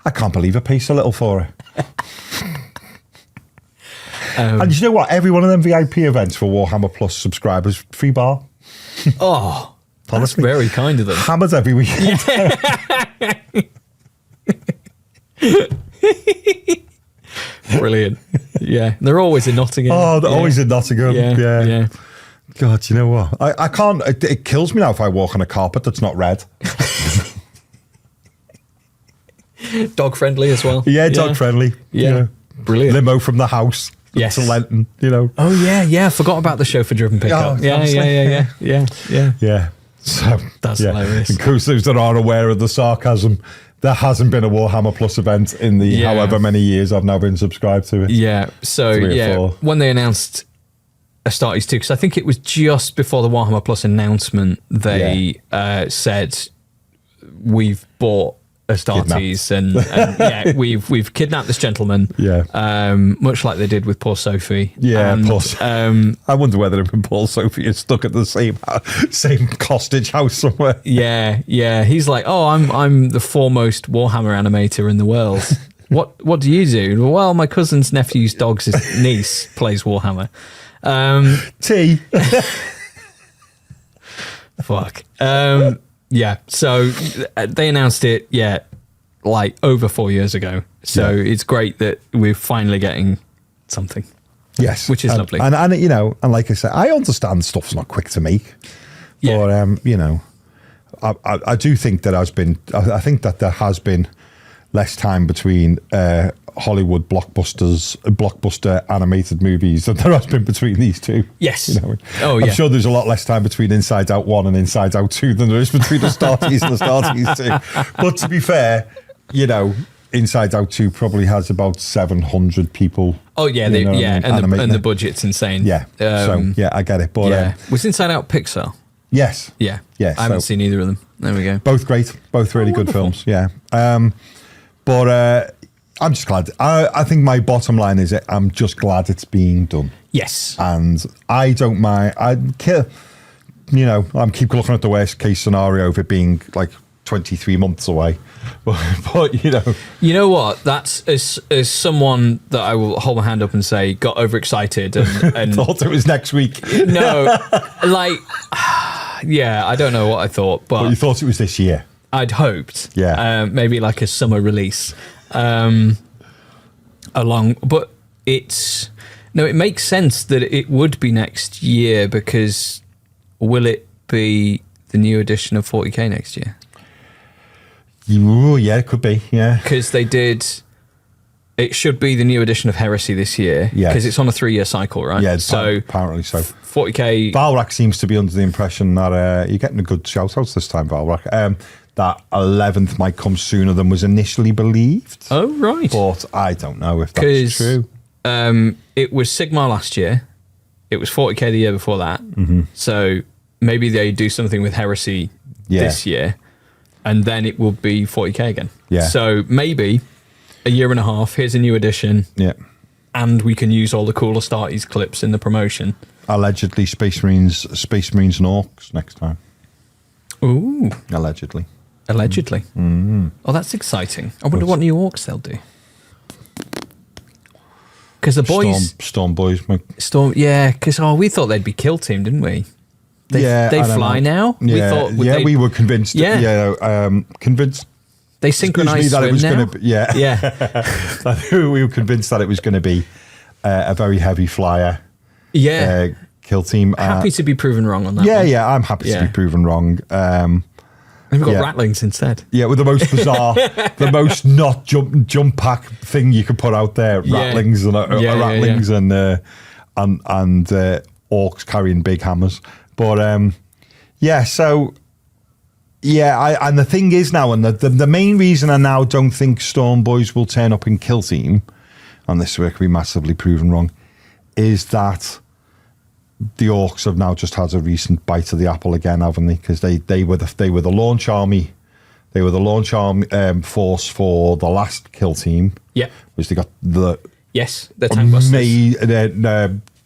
I can't believe I pay so little for it. And you know what? Every one of them VIP events for Warhammer Plus subscribers, free bar. Oh, that's very kind of them. Hammers every weekend. Brilliant. Yeah, they're always in Nottingham. Oh, they're always in Nottingham. Yeah. God, you know what? I can't. It kills me now if I walk on a carpet that's not red. Dog friendly as well. Yeah, dog friendly. Yeah. Brilliant. Limo from the house. Yes. To Lenton, Oh yeah. I forgot about the chauffeur driven pickup. Yeah. So that's hilarious. In case those that are aware of the sarcasm, there hasn't been a Warhammer Plus event in the however many years I've now been subscribed to it. Yeah. So when they announced Astartes 2, because I think it was just before the Warhammer Plus announcement, they said we've bought Astartes and we've kidnapped this gentleman. Much like they did with poor Sophie. Plus I wonder whether even Paul Sophie is stuck at the same hostage house somewhere. He's like, oh, I'm the foremost Warhammer animator in the world. What do you do? Well, my cousin's nephew's dog's niece plays Warhammer. T. Fuck. So they announced it, like over 4 years ago. So it's great that we're finally getting something. Yes. Which is lovely. And and like I said, I understand stuff's not quick to make. Yeah. But, I do think that I think that there has been less time between Hollywood blockbuster animated movies than there has been between these two. Yes. I'm sure there's a lot less time between Inside Out 1 and Inside Out 2 than there is between Astartes and Astartes 2. But to be fair, Inside Out 2 probably has about 700 people. Oh yeah, and the budget's insane. Yeah. I get it. But was Inside Out Pixar? Yes. Yeah. I haven't seen either of them. There we go. Both great. Both really good films. Yeah. But I'm just glad. I think my bottom line is I'm just glad it's being done. Yes. And I don't mind. I'm keep looking at the worst case scenario of it being like 23 months away. But you know what? That's as someone that I will hold my hand up and say got overexcited and thought it was next week. No, like, yeah, I don't know what I thought, but you thought it was this year. I'd hoped, yeah, maybe like a summer release, but it makes sense that it would be next year, because will it be the new edition of 40k next year? Ooh, yeah, it could be, yeah. Because it should be the new edition of Heresy this year, because it's on a 3-year cycle, right? Yeah, so apparently so. 40k. Valrak seems to be under the impression that you're getting a good shout outs this time, Valrak. That 11th might come sooner than was initially believed. Oh, right. But I don't know if that's true. It was Sigmar last year. It was 40k the year before that. Mm-hmm. So maybe they do something with Heresy this year, and then it will be 40k again. Yeah. So maybe a year and a half, here's a new edition. Yeah. And we can use all the cool Astartes clips in the promotion. Allegedly Space Marines and Orcs next time. Ooh. Allegedly. Mm. Oh, that's exciting. I wonder what new Orcs they'll do. Because the boys... Storm boys. Yeah, because we thought they'd be kill team, didn't we? They fly now? Yeah, we were convinced. Convinced. They synchronized that it was now? going to be, we were convinced that it was going to be a very heavy flyer kill team. Happy to be proven wrong on that one. Yeah, I'm happy to be proven wrong. And we've got rattlings instead. Yeah, with the most bizarre, the most not jump pack thing you could put out there. Rattlings and orcs carrying big hammers. But and the thing is now, and the main reason I now don't think Storm Boys will turn up in Kill Team, and this will be massively proven wrong, is that the Orcs have now just had a recent bite of the apple again, haven't they? Because they were the launch army, they were the launch army force for the last Kill Team. Yeah, which they got the tank busters.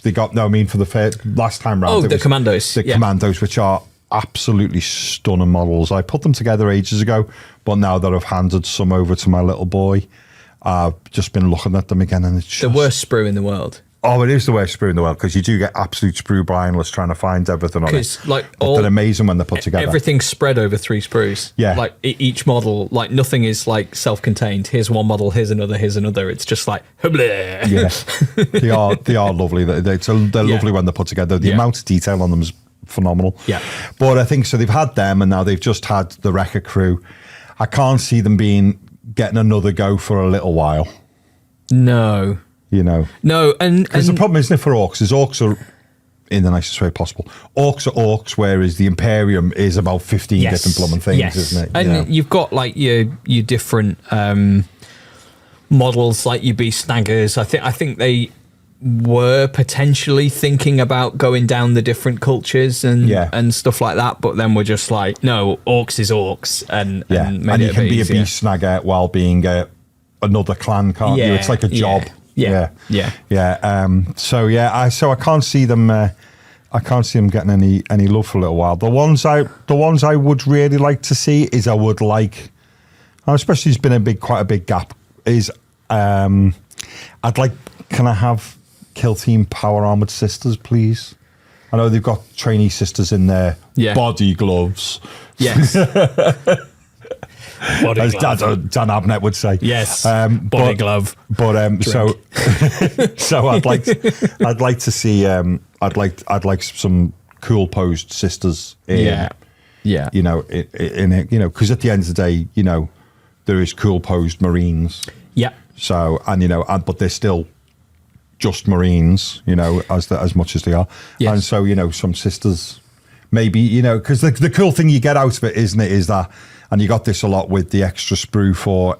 For the last time round. Oh, the commandos. The commandos, which are absolutely stunning models. I put them together ages ago, but now that I've handed some over to my little boy, I've just been looking at them again, and it's just the worst sprue in the world. Oh, it is the worst sprue in the world, because you do get absolute sprue blindness trying to find everything on it. They're amazing when they're put together. Everything's spread over 3 sprues. Yeah. Like each model, like nothing is like self-contained. Here's one model, here's another. It's just like, bleh. Yeah. They are lovely. They're lovely when they're put together. The amount of detail on them is phenomenal. Yeah. But I think so they've had them, and now they've just had the Wrecker crew. I can't see them getting another go for a little while. No. No, and because the problem, isn't it, for Orcs, is Orcs are, in the nicest way possible, Orcs are Orcs, whereas the Imperium is about 15 different blooming things, isn't it? And you've got like your different models, like your Beast Snaggers. I think they were potentially thinking about going down the different cultures and stuff like that, but then we're just like, no, Orcs is Orcs, and you can be a Beast Snagger while being another clan, can't you? It's like a job. So I can't see them. I can't see them getting any love for a little while. The ones I would really like to see is especially it's been quite a big gap. Is can I have Kill Team Power Armored Sisters, please? I know they've got trainee sisters in their body gloves. Yes. As Dan Abnett would say, yes, body glove. But so I'd like to see I'd like some cool posed sisters. In it, because at the end of the day, there is cool posed Marines. Yeah. So but they're still just Marines, as much as they are. Yes. And so some sisters, maybe because the cool thing you get out of it, isn't it, is that. And you got this a lot with the extra sprue for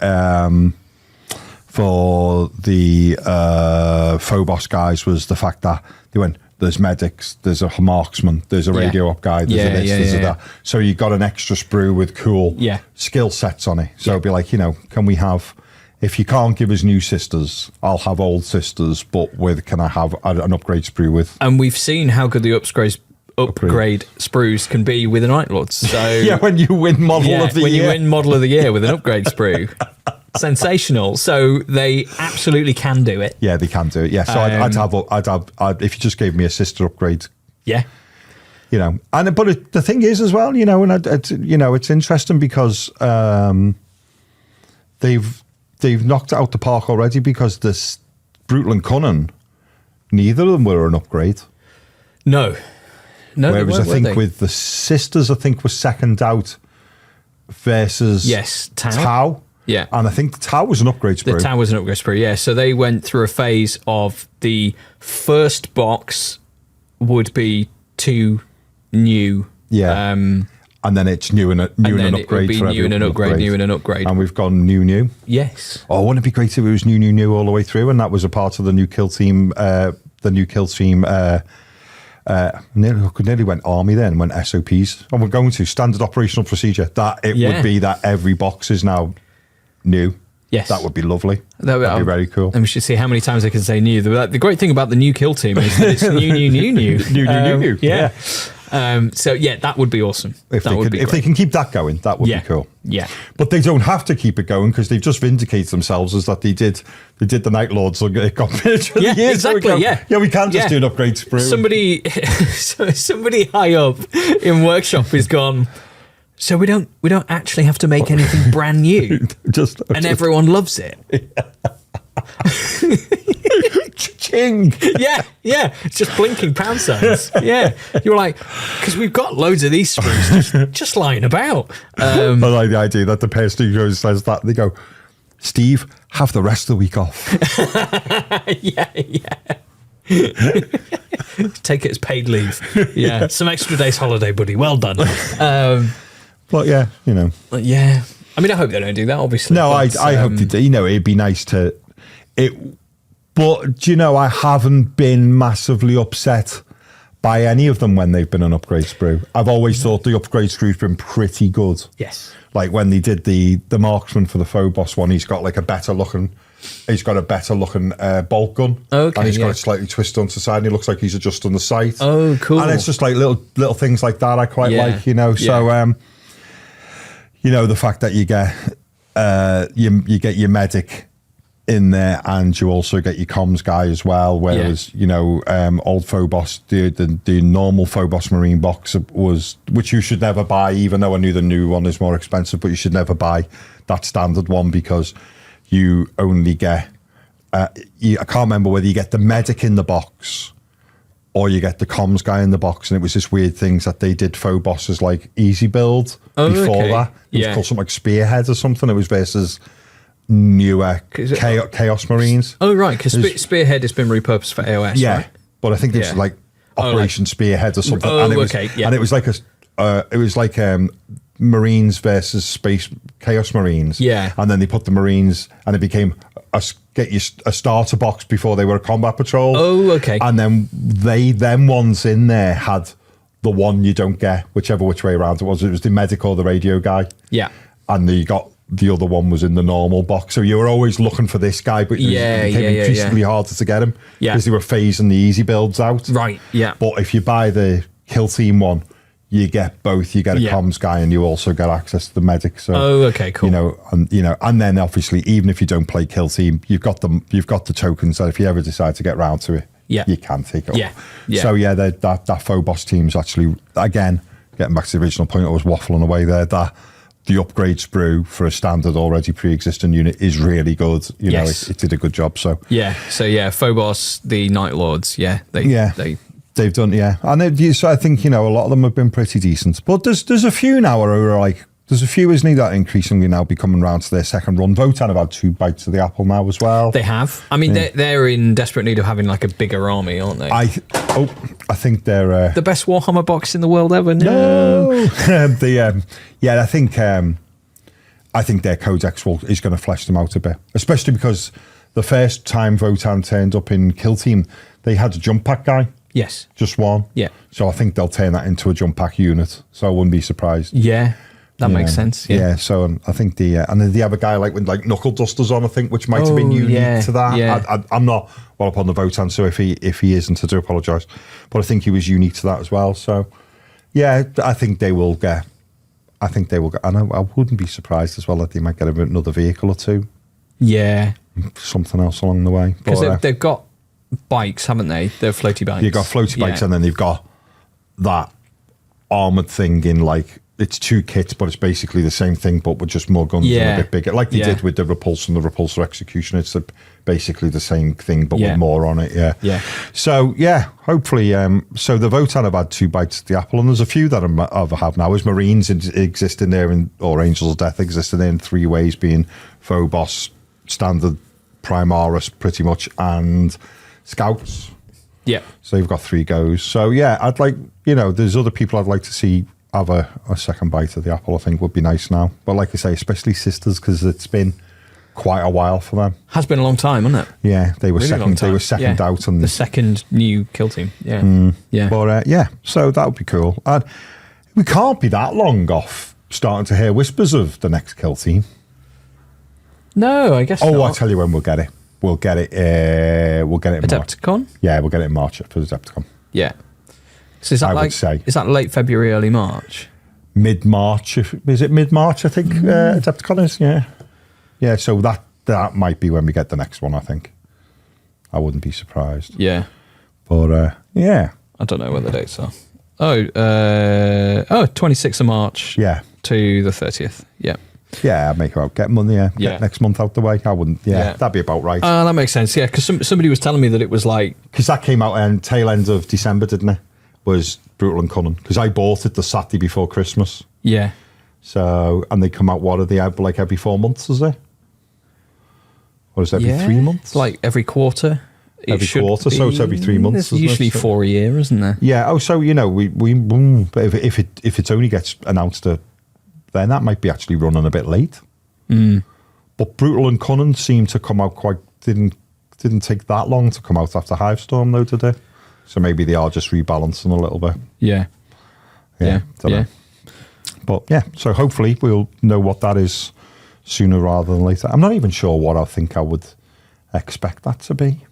the Phobos guys, was the fact that they went, there's medics, there's a marksman, there's a radio op guy, there's a that. So you got an extra sprue with cool skill sets on it. So it'd be like, can we have if you can't give us new sisters, I'll have old sisters, but can I have an upgrade sprue with? And we've seen how good the upgrade sprues can be with the Night Lords. So yeah, when you win Model of the Year. When you win Model of the Year with an upgrade sprue. Sensational. So they absolutely can do it. Yeah, they can do it. Yeah, so I'd if you just gave me a sister upgrade. Yeah. You know, the thing is as well, you know, and it's interesting because they've knocked it out the park already, because this Brutal and Cunning, neither of them were an upgrade. No. Whereas I think with the sisters, I think was second out versus Tau. Yeah. And I think the Tau was an upgrade sprue. The Tau was an upgrade sprue, yeah. So they went through a phase of the first box would be 2 new. Yeah. And then it's new and an upgrade. New and an upgrade. And we've gone new. Yes. Oh, wouldn't it be great if it was new all the way through, and that was a part of the new kill team, nearly went army then, went SOPs. And we're going to standard operational procedure. That it would be that every box is now new. Yes. That would be lovely. That'd be very cool. And we should see how many times they can say new. The great thing about the new kill team is that it's new. New. Yeah. So yeah, that would be awesome. If they can keep that going, that would be cool. Yeah. But they don't have to keep it going, because they've just vindicated themselves as that they did the Night Lords, so it got finished for the year. Exactly. We can just do an upgrade sprue. Somebody high up in workshop is gone. So we don't actually have to make anything brand new. And everyone loves it. Ching. Yeah. It's just blinking pound signs. Yeah. You're like, because we've got loads of these sprues just lying about. I like the idea that the person who says that, they go, Steve, have the rest of the week off. Yeah. Take it as paid leave. Yeah. Some extra days holiday, buddy. Well done. But yeah, you know. Yeah. I mean, I hope they don't do that, obviously. No, I hope they do. You know, it'd be nice to... But, do you know, I haven't been massively upset by any of them when they've been an upgrade sprue. I've always thought the upgrade sprue's been pretty good. Yes. Like when they did the marksman for the Phobos one, he's got like a better looking bolt gun. Okay. And he's got it slightly twisted onto the side, and he looks like he's adjusting the sight. Oh, cool. And it's just like little things like that I quite like, you know. So, you know, the fact that you get you get your medic in there, and you also get your comms guy as well, whereas you know, old Phobos, the normal Phobos Marine box which you should never buy, even though I knew the new one is more expensive, but you should never buy that standard one, because you only get I can't remember whether you get the medic in the box or you get the comms guy in the box, and it was this weird things that they did Phobos as like easy build before that. It was called something like Spearhead or something. It was versus newer Chaos Marines. Oh, right, because Spearhead has been repurposed for AOS, right? But I think this was like Operation Spearhead or something. Oh, and it was, and it was like Marines versus Space Chaos Marines. Yeah. And then they put the Marines, and it became a starter box before they were a combat patrol. Oh, okay. And then them ones in there had the one you don't get, which way around it was. It was the medic or the radio guy. Yeah. And you got the other one was in the normal box. So you were always looking for this guy, but it became increasingly harder to get him because they were phasing the easy builds out. Right, yeah. But if you buy the kill team one, you get both. You get a comms guy, and you also get access to the medic. So, okay, cool. And then obviously, even if you don't play kill team, you've got the tokens. So if you ever decide to get round to it, you can take it off. Yeah. So that Phobos team's actually, again, getting back to the original point, I was waffling away there. That the upgrade sprue for a standard already pre-existing unit is really good. You know, it did a good job. So Phobos, the Night Lords, they've done, and so I think, you know, a lot of them have been pretty decent. But there's a few now who are like, there's a few, isn't it, that increasingly now be coming around to their second run. Votan have had 2 bites of the apple now as well. They have. I mean, they're in desperate need of having like a bigger army, aren't they? I think they're the best Warhammer box in the world ever. No. I think their codex is going to flesh them out a bit, especially because the first time Votan turned up in Kill Team, they had a jump pack guy. Yes. Just one. Yeah. So I think they'll turn that into a jump pack unit. So I wouldn't be surprised. Yeah. That makes sense. Yeah. So I think and then the other guy with knuckle dusters on, I think, which might have been unique to that. Yeah. I'm not well up on the vote, so if he isn't, I do apologise. But I think he was unique to that as well. So yeah, I think they will get. And I wouldn't be surprised as well that they might get another vehicle or two. Yeah. Something else along the way. Because they've got bikes, haven't they? They're floaty bikes. You've got floaty bikes, and then they've got that armoured thing in it's two kits, but it's basically the same thing, but with just more guns and a bit bigger. Like they did with the Repulsor and the Repulsor Execution. It's basically the same thing, but with more on it, Yeah. So, hopefully, so the Votan have had 2 bites at the apple, and there's a few that I have now. Is Marines exist in there, or Angels of Death exist in there in 3 ways, being Phobos, Standard, Primaris, pretty much, and Scouts. Yeah. So you've got 3 goes. So, I'd there's other people I'd like to see have a second bite of the apple. I think would be nice now. But like I say, especially Sisters, because it's been quite a while for them. Has been a long time, hasn't it? Yeah, they were Really second. They were second out, and the second new kill team. Yeah, yeah. But so that would be cool. And we can't be that long off starting to hear whispers of the next kill team. No, I guess. I'll tell you when we'll get it. We'll get it. We'll get it in March. Adepticon. Yeah, we'll get it in March for Adepticon. Yeah. So is that would say. Is that late February, early March? Mid-March. Is it mid-March, I think, Adepticon is? Yeah. Yeah, so that might be when we get the next one, I think. I wouldn't be surprised. Yeah. But, yeah. I don't know what the dates are. 26th of March to the 30th. Yeah. Yeah, I'd make her out. Get money, get next month out the way. I wouldn't, that'd be about right. That makes sense, yeah, because somebody was telling me that it was because that came out tail end of December, didn't it? Was Brutal and Cunning, because I bought it the Saturday before Christmas. Yeah. So, and they come out, what are they out, every 4 months, is it? Or is it every 3 months? Every quarter. Every quarter, so it's every 3 months. There's usually 4 a year, isn't there? Yeah. Oh, so we but if it only gets announced, then that might be actually running a bit late. But Brutal and Cunning seemed to come out didn't take that long to come out after Hivestorm, though, did it? So maybe they are just rebalancing a little bit. Yeah. Don't know. But so hopefully we'll know what that is sooner rather than later. I'm not even sure what I think I would expect that to be.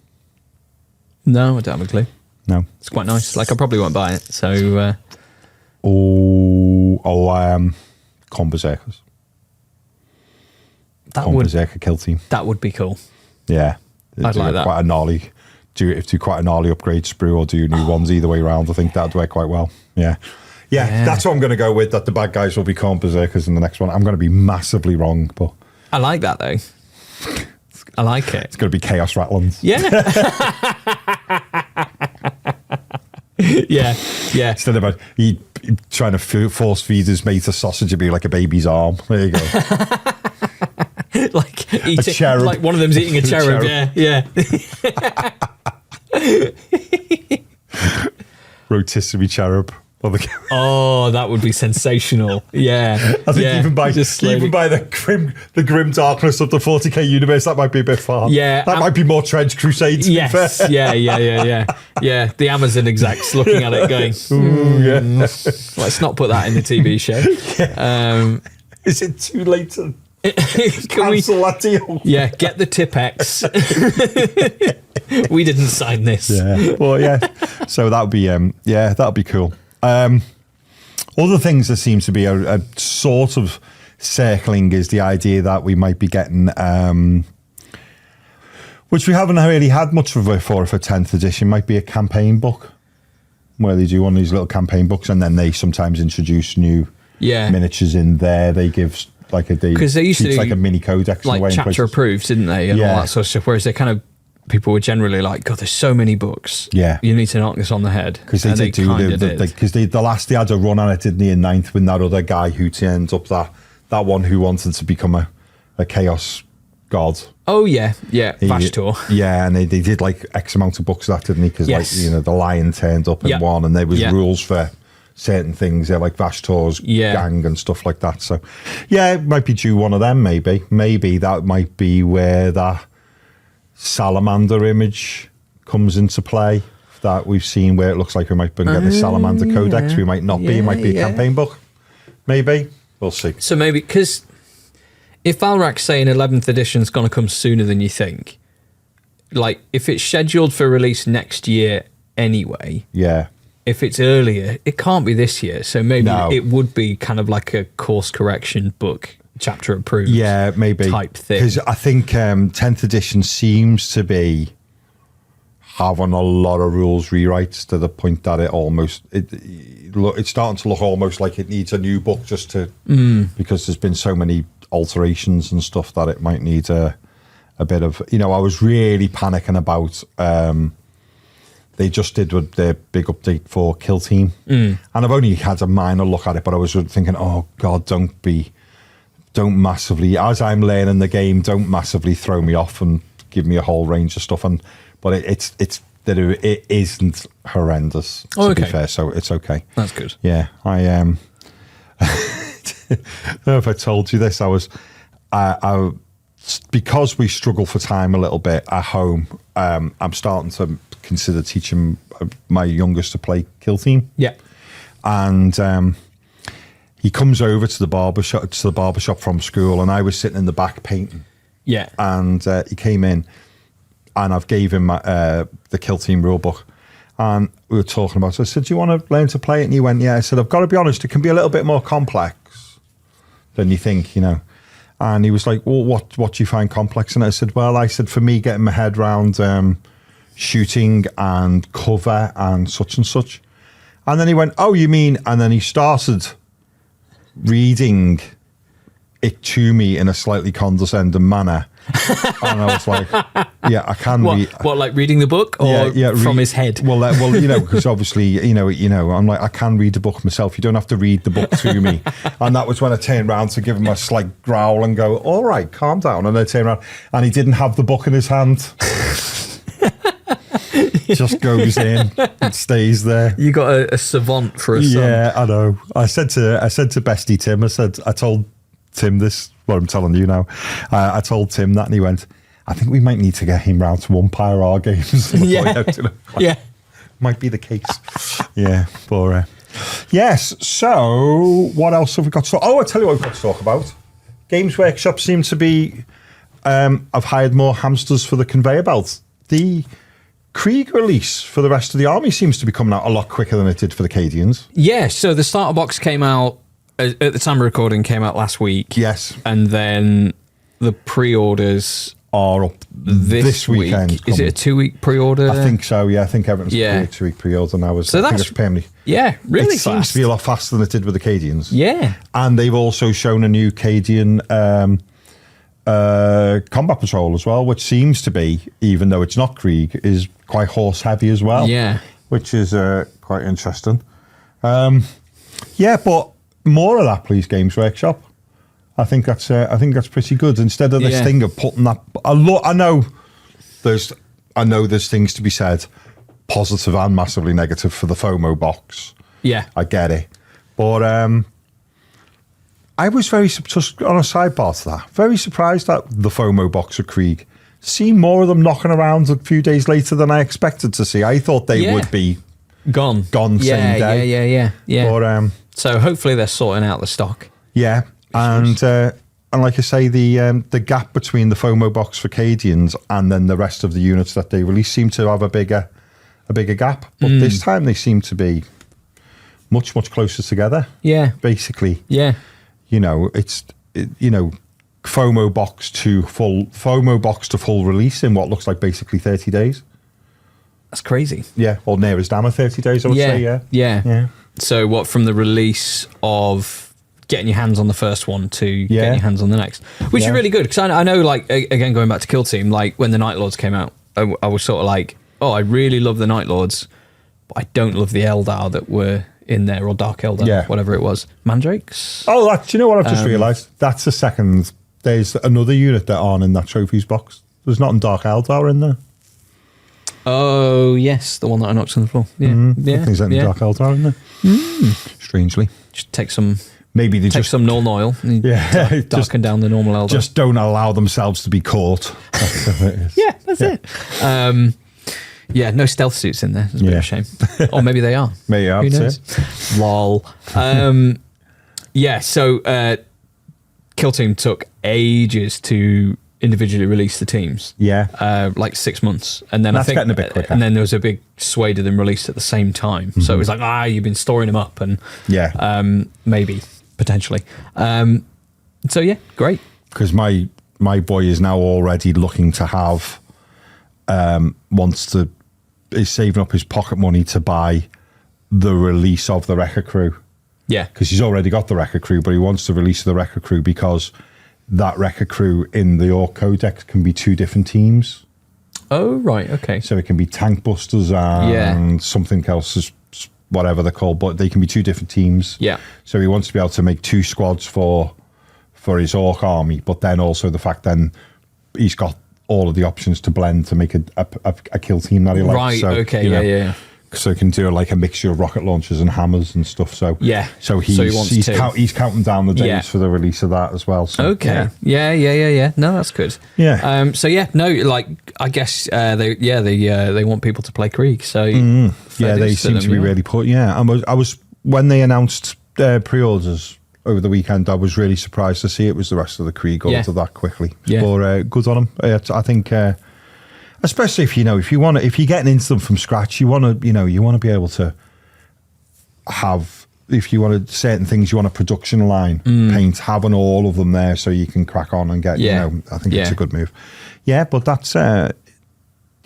No, I don't have a clue. No. It's quite nice. I probably won't buy it. So. Berserkers. Berserker kill team. That would be cool. Yeah. I'd like that. Quite a gnarly. Do quite a gnarly upgrade sprue, or do new ones either way around. I think that'd work quite well. Yeah, that's what I'm going to go with, that the bad guys will be Khorne Berserkers in the next one. I'm going to be massively wrong, but I like that, though. I like it. It's going to be Chaos Rattlins. Yeah. yeah. Instead of he trying to force feed his mate a sausage, it'd be like a baby's arm. There you go. A cherub. One of them's eating a cherub. Yeah. Rotisserie cherub. Oh, that would be sensational. Yeah. I think even by the grim darkness of the 40k universe, that might be a bit far. Yeah. That might be more Trench Crusade, to be fair. Yeah. Yeah, the Amazon execs looking at it going, let's not put that in the TV show. Yeah. Is it too late to cancel that deal? Yeah, get the Tipex. We didn't sign this. Yeah. Well, so that would be, that would be cool. Other things that seems to be a sort of circling is the idea that we might be getting, which we haven't really had much of for 10th edition, might be a campaign book where they do one of these little campaign books, and then they sometimes introduce new miniatures in there. They give because they used to do a mini codex, chapter approved, didn't they, and all that sort of stuff. Whereas they people were generally like, God, there's so many books. Yeah. You need to knock this on the head. Because they did because the last they had a run on it, didn't they, in 9th, with that other guy who turned up that one who wanted to become a chaos god. Oh, yeah. Vashtor. Yeah, and they did X amount of books of that, didn't he? Because the lion turned up and won, and there was rules for certain things, like Vashtor's gang and stuff like that. So, it might be due one of them, maybe. Maybe that might be where that salamander image comes into play that we've seen, where it looks like we might be getting the salamander codex. We might not be. It might be a campaign book, maybe. We'll see. So maybe, because if Valrak's saying 11th edition's going to come sooner than you think, like, if it's scheduled for release next year anyway, Yeah. if it's earlier, it can't be this year. So maybe No. it would be kind of like a course correction book, chapter approved. Yeah, maybe. Type thing. Because I think 10th edition seems to be having a lot of rules rewrites to the point that it's starting to look almost like it needs a new book just to, because there's been so many alterations and stuff that it might need a bit of, I was really panicking about, they just did with their big update for Kill Team. And I've only had a minor look at it, but I was thinking, oh God, don't massively, as I'm learning the game, don't massively throw me off and give me a whole range of stuff. But it isn't horrendous, to be fair, so it's okay. That's good. Yeah, I don't know if I told you this. I because we struggle for time a little bit at home. I'm starting to consider teaching my youngest to play Kill Team. Yeah, and he comes over to the barbershop from school, and I was sitting in the back painting. Yeah, and he came in, and I've gave him the Kill Team rulebook, and we were talking about it. I said, do you want to learn to play it? And he went, yeah. I said, I've got to be honest, it can be a little bit more complex than you think, And he was like, well, what do you find complex? And I said, for me, getting my head around shooting and cover and such. And then he went, oh, you mean? And then he started reading it to me in a slightly condescending manner. And I was like, yeah, I can read. What, like reading the book or from his head? Well, because obviously, I'm like, I can read the book myself. You don't have to read the book to me. And that was when I turned around to give him a slight growl and go, all right, calm down. And I turned around and he didn't have the book in his hand. Just goes in and stays there. You got a savant for a son. Yeah, I know. I said to Bestie Tim, I told Tim this, what I'm telling you now. I told Tim that, and he went, I think we might need to get him round to umpire our games. Yeah. Might be the case. Yeah. But, yes. So, what else have we got to talk? Oh, I'll tell you what we've got to talk about. Games Workshop seem to be, I've hired more hamsters for the conveyor belt. The Krieg release for the rest of the army seems to be coming out a lot quicker than it did for the Cadians. Yeah, so the starter box came out, at the time of recording, came out last week. Yes. And then the pre-orders are up this weekend. Is it a 2-week pre-order? I think so, yeah. I think everything's a 2-week pre-order now. So that's permanently. Yeah, really it fast. It seems to be a lot faster than it did with the Cadians. Yeah. And they've also shown a new Cadian combat patrol as well, which seems to be, even though it's not Krieg, is quite horse heavy as well. Yeah. Which is quite interesting. But more of that, please, Games Workshop. I think that's pretty good. Instead of this thing of putting that, I know there's things to be said, positive and massively negative for the FOMO box. Yeah, I get it, but I was just on a sidebar to that, very surprised at the FOMO box of Krieg. See more of them knocking around a few days later than I expected to see. I thought they would be gone same day. Yeah. But so hopefully they're sorting out the stock. Yeah, and like I say, the gap between the FOMO box for Cadians and then the rest of the units that they release seem to have a bigger gap. But this time they seem to be much closer together. Yeah, basically. Yeah, FOMO box to full release in what looks like basically 30 days. That's crazy. Yeah, or near as damn 30 days, I would say. Yeah. So what, from the release of getting your hands on the first one to getting your hands on the next, which is really good, because I know, like, again, going back to Kill Team, like when the Night Lords came out, I was sort of like, oh, I really love the Night Lords, but I don't love the Eldar that were in there, or Dark Eldar, whatever it was. Mandrakes? Oh, do you know what I've just realised? That's a second. There's another unit that aren't in that trophies box. There's not in Dark Eldar in there. Oh, yes, the one that I knocked on the floor. Yeah, Nothing's in Dark Eldar in there. Strangely. Just take some... Maybe they take some Norn oil. Darken down the normal Eldar. Just don't allow themselves to be caught. That's what it is. Yeah, that's it. No stealth suits in there. It's a bit of a shame. Or maybe they are. Maybe Who knows? Lol. Yeah, so Kill Team took ages to individually release the teams. Yeah. Like 6 months. And then That's I think getting a bit quicker. And then there was a big swathe of them released at the same time. So it was like, you've been storing them up and maybe, potentially. So yeah, great. Because my boy is now already looking to have is saving up his pocket money to buy the release of the Wrecker Crew. Yeah. Because he's already got the Wrecker Crew, but he wants to release the Wrecker Crew because that Wrecker Crew in the Orc Codex can be 2 different teams. Oh, right. Okay. So it can be tank busters and something else, whatever they're called, but they can be 2 different teams. Yeah. So he wants to be able to make 2 squads for his Orc army, but then also the fact then he's got all of the options to blend to make a kill team that he likes. Right. So, okay. Yeah. So he can do like a mixture of rocket launchers and hammers and stuff. So yeah. So he's counting down the days for the release of that as well. So, okay. Yeah. No, that's good. Yeah. So yeah, no, like I guess they want people to play Krieg. So they seem to be really put. Yeah. I was when they announced pre-orders over the weekend, I was really surprised to see it was the rest of the Krieg order that quickly. Yeah. But good on them. I think. Especially if you're getting into them from scratch, you want to be able to have, if you want certain things, you want a production line paint, having all of them there so you can crack on and get. I think it's a good move. Yeah, but I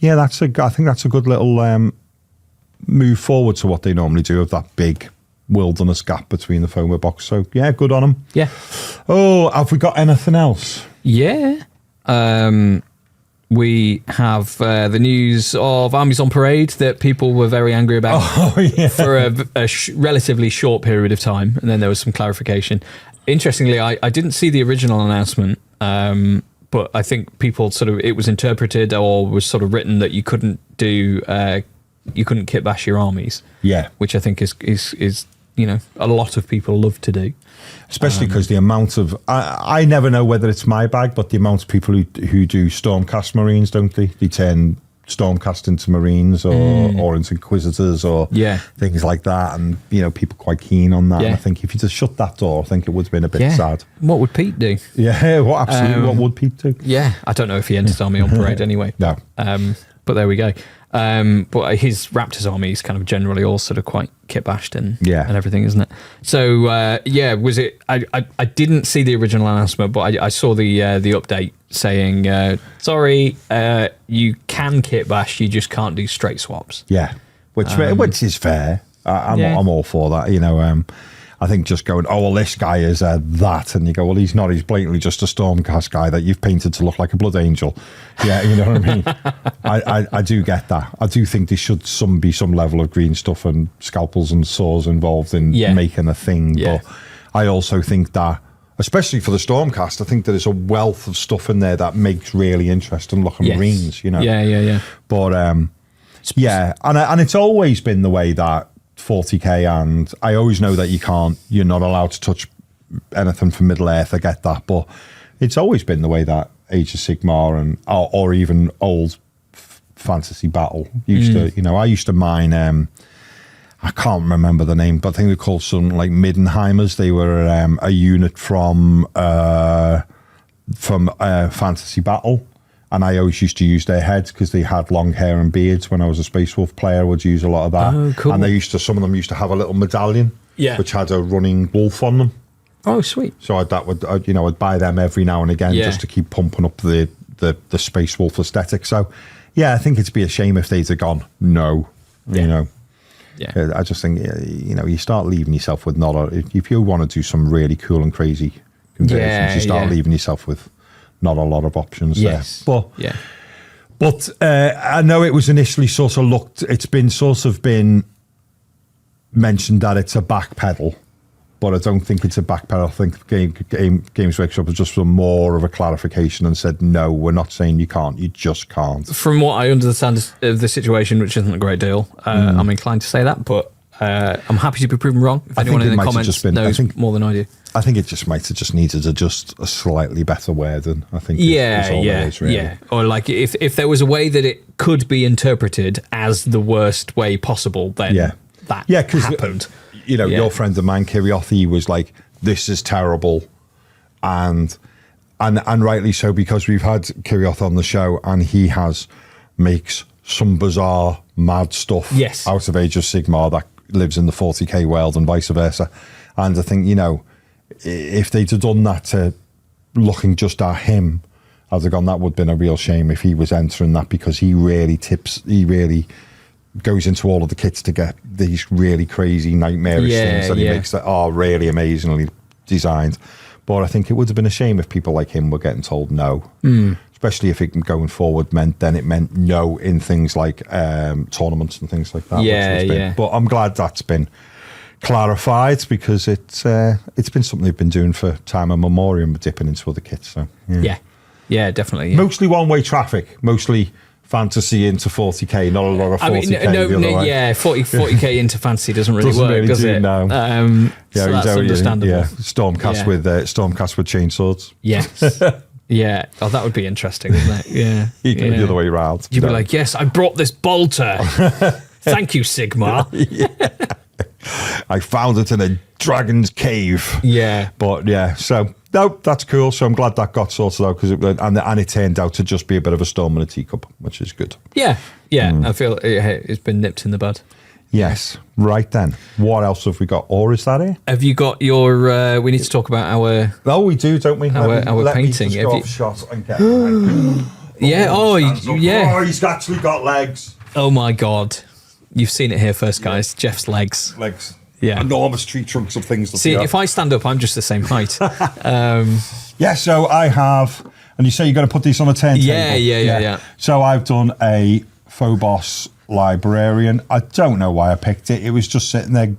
think that's a good little move forward to what they normally do of that big wilderness gap between the foamer box. So yeah, good on them. Yeah. Oh, have we got anything else? Yeah. We have the news of armies on parade that people were very angry about for a relatively short period of time. And then there was some clarification. Interestingly, I didn't see the original announcement, but I think people it was interpreted or was sort of written that you couldn't kit bash your armies. Yeah. Which I think is a lot of people love to do. Especially because the amount of I never know whether it's my bag, but the amount of people who do Stormcast Marines, don't they? They turn Stormcast into Marines or into Inquisitors or things like that, and people quite keen on that. And I think if you just shut that door, I think it would have been a bit sad. What would Pete do? Yeah, what would Pete do? Yeah, I don't know if he enters army on parade anyway. No, but there we go. But his Raptors army is kind of generally all sort of quite kit bashed and everything, isn't it? So was it? I didn't see the original announcement, but I saw the update saying, sorry, you can kit bash, you just can't do straight swaps. Yeah, which is fair. I'm all for that. I think just going, this guy is that, and you go, well, he's not. He's blatantly just a Stormcast guy that you've painted to look like a Blood Angel. Yeah, you know what I mean? I do get that. I do think there should be some level of green stuff and scalpels and saws involved in making a thing. Yeah. But I also think that, especially for the Stormcast, I think there is a wealth of stuff in there that makes really interesting looking Marines. Yeah. But and it's always been the way that 40k, and I always know that you're not allowed to touch anything from Middle Earth. I get that, but it's always been the way that Age of Sigmar and or even old fantasy battle used to. I used to mine. I can't remember the name, but I think they're called something like Middenheimers. They were a unit from fantasy battle. And I always used to use their heads because they had long hair and beards. When I was a Space Wolf player, I would use a lot of that. Oh, cool. And some of them used to have a little medallion, which had a running wolf on them. Oh, sweet. So I'd buy them every now and again just to keep pumping up the Space Wolf aesthetic. So, yeah, I think it'd be a shame if they'd have gone, no, Yeah. I just think, you start leaving yourself with if you want to do some really cool and crazy conversions, you start leaving yourself with not a lot of options there. But I know it was initially it's been mentioned that it's a back pedal, but I don't think it's a back pedal. I think Games Workshop has just done more of a clarification and said, no, we're not saying you can't, you just can't. From what I understand of the situation, which isn't a great deal, I'm inclined to say that, but I'm happy to be proven wrong. If anyone in the comments knows more than I do. I think it just might have just needed a slightly better wording. I think is all it is, really. Yeah. Or like if there was a way that it could be interpreted as the worst way possible, then that happened. Your friend of mine, Kiriothi, was like, this is terrible, and rightly so, because we've had Kirioth on the show and he makes some bizarre, mad stuff out of Age of Sigmar that lives in the 40k world and vice versa. And I think, if they'd have done that to looking just at him, as a gone, that would have been a real shame if he was entering that, because he really goes into all of the kits to get these really crazy, nightmarish things that he makes that are really amazingly designed. But I think it would have been a shame if people like him were getting told no, especially if it going forward meant no in things like tournaments and things like that. But I'm glad that's been clarified, because it's been something they've been doing for time immemorial, dipping into other kits. So yeah, definitely. Mostly one-way traffic, mostly fantasy into 40k, not a lot of 40k. 40k into fantasy doesn't really work, does it? No. So that's understandable. Yeah, Stormcast with chainswords. Yes. Yeah. Oh, that would be interesting, wouldn't it? Yeah. You go the other way around. You'd be like, yes, I brought this bolter. Thank you, Sigmar. I found it in a dragon's cave. Yeah. But so no, that's cool. So I'm glad that got sorted out, because it turned out to just be a bit of a storm in a teacup, which is good. Yeah. I feel it's been nipped in the bud. Yes. Right then. What else have we got? Or is that it? Have you got your? We need to talk about our. Oh, we do, don't we? Our painting. Let me just go off shot and get. Yeah. Oh, yeah. Oh, he's actually got legs. Oh my God. You've seen it here first, guys. Jeff's legs. Yeah. Enormous tree trunks of things. See, if I stand up, I'm just the same height. So I have, and you say you're going to put these on a turntable. Yeah. So I've done a Phobos librarian. I don't know why I picked it. It was just sitting there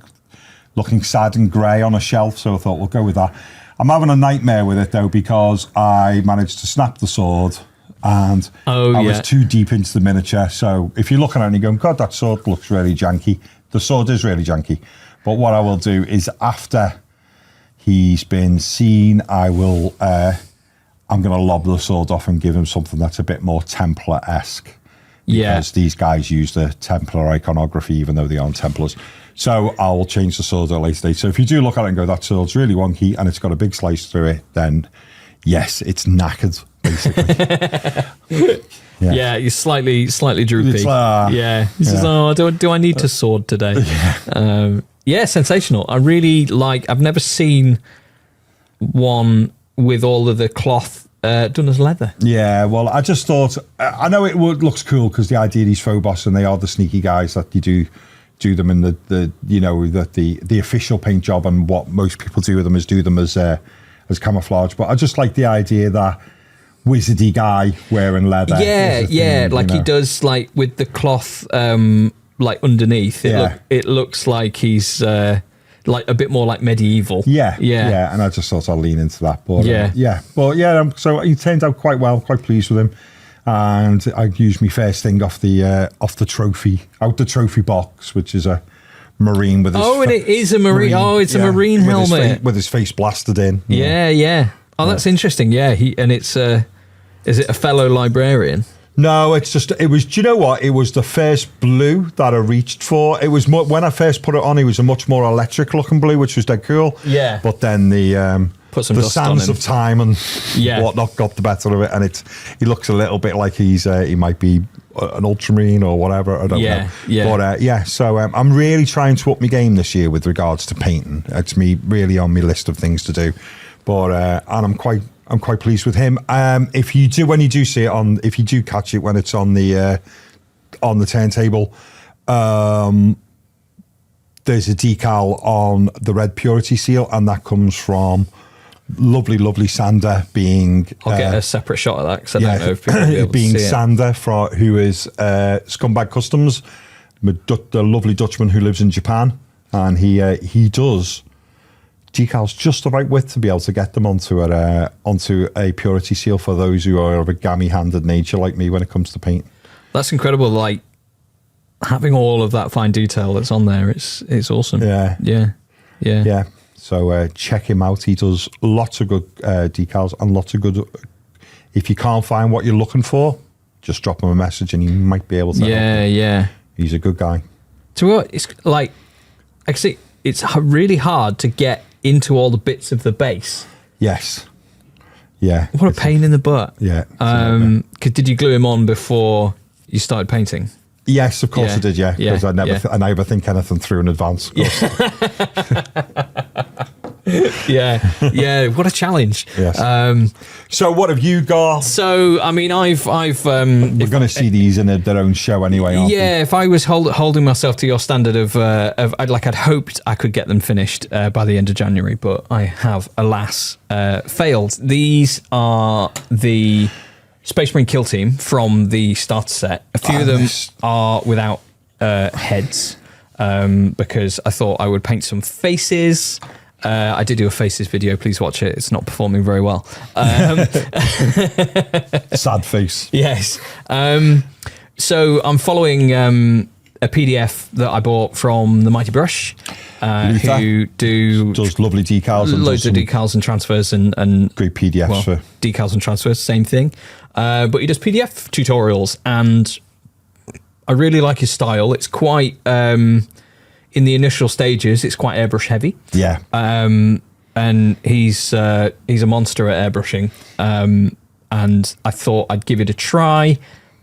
looking sad and grey on a shelf, so I thought we'll go with that. I'm having a nightmare with it though, because I managed to snap the sword, and I was too deep into the miniature. So if you're looking at it and you're going, God, that sword looks really janky. The sword is really janky. But what I will do is, after he's been seen, I'm going to lob the sword off and give him something that's a bit more Templar-esque. Because these guys use the Templar iconography, even though they aren't Templars. So I'll change the sword at a later date. So if you do look at it and go, that sword's really wonky and it's got a big slice through it, then yes, it's knackered, basically. You're slightly droopy. He says, do I need to sword today? Sensational. I really I've never seen one with all of the cloth done as leather. Yeah, well, I just thought, I know looks cool, because the idea is Phobos, and they are the sneaky guys that you do them in the official paint job, and what most people do with them is do them as camouflage. But I just like the idea that wizardy guy wearing leather. He does, like with the cloth underneath. It looks like he's like a bit more like medieval. And I just thought I'll lean into that. But so he turned out quite well. Quite pleased with him. And I used my first thing off the trophy box, which is a marine with his. And it is a marine. It's a marine helmet with his face blasted in. Oh, that's interesting. It's is it a fellow librarian? No, it was, do you know what? It was the first blue that I reached for. It was when I first put it on, it was a much more electric looking blue, which was dead cool. Yeah. But then the sands of time and whatnot got the better of it. And he looks a little bit like he might be an ultramarine or whatever. I don't know. But so I'm really trying to up my game this year with regards to painting. It's really on my list of things to do. But, and I'm quite pleased with him. If you do catch it when it's on the turntable, there's a decal on the red purity seal, and that comes from lovely Sander being. I'll get a separate shot of that, because I don't know if people will be able being to see Sander, who is Scumbag Customs, the lovely Dutchman who lives in Japan, and he does decals just the right width to be able to get them onto a purity seal for those who are of a gammy-handed nature like me when it comes to paint. That's incredible. Like having all of that fine detail that's on there, it's awesome. Yeah. So check him out. He does lots of good decals and lots of good. If you can't find what you're looking for, just drop him a message and he might be able to. Yeah. He's a good guy. So it's like, actually, it's really hard to get into all the bits of the base. Yes. Yeah. What a pain in the butt. Yeah. 'Cause did you glue him on before you started painting? Yes, of course I did. Yeah, because I never think anything through in advance. Yeah. What a challenge. Yes. So what have you got? So I mean, I've we're going to see these in their own show anyway, aren't we? If I was holding myself to your standard of I'd hoped I could get them finished by the end of January, but I have alas failed. These are the Space Marine kill team from the starter set. A few of them are without heads because I thought I would paint some faces. I did do a faces video. Please watch it. It's not performing very well. Sad face. Yes. So I'm following a PDF that I bought from the Mighty Brush, who does lovely decals and loads of decals and transfers and great PDFs for decals and transfers. Same thing, but he does PDF tutorials, and I really like his style. It's quite in the initial stages, it's quite airbrush heavy. Yeah. And he's a monster at airbrushing. And I thought I'd give it a try.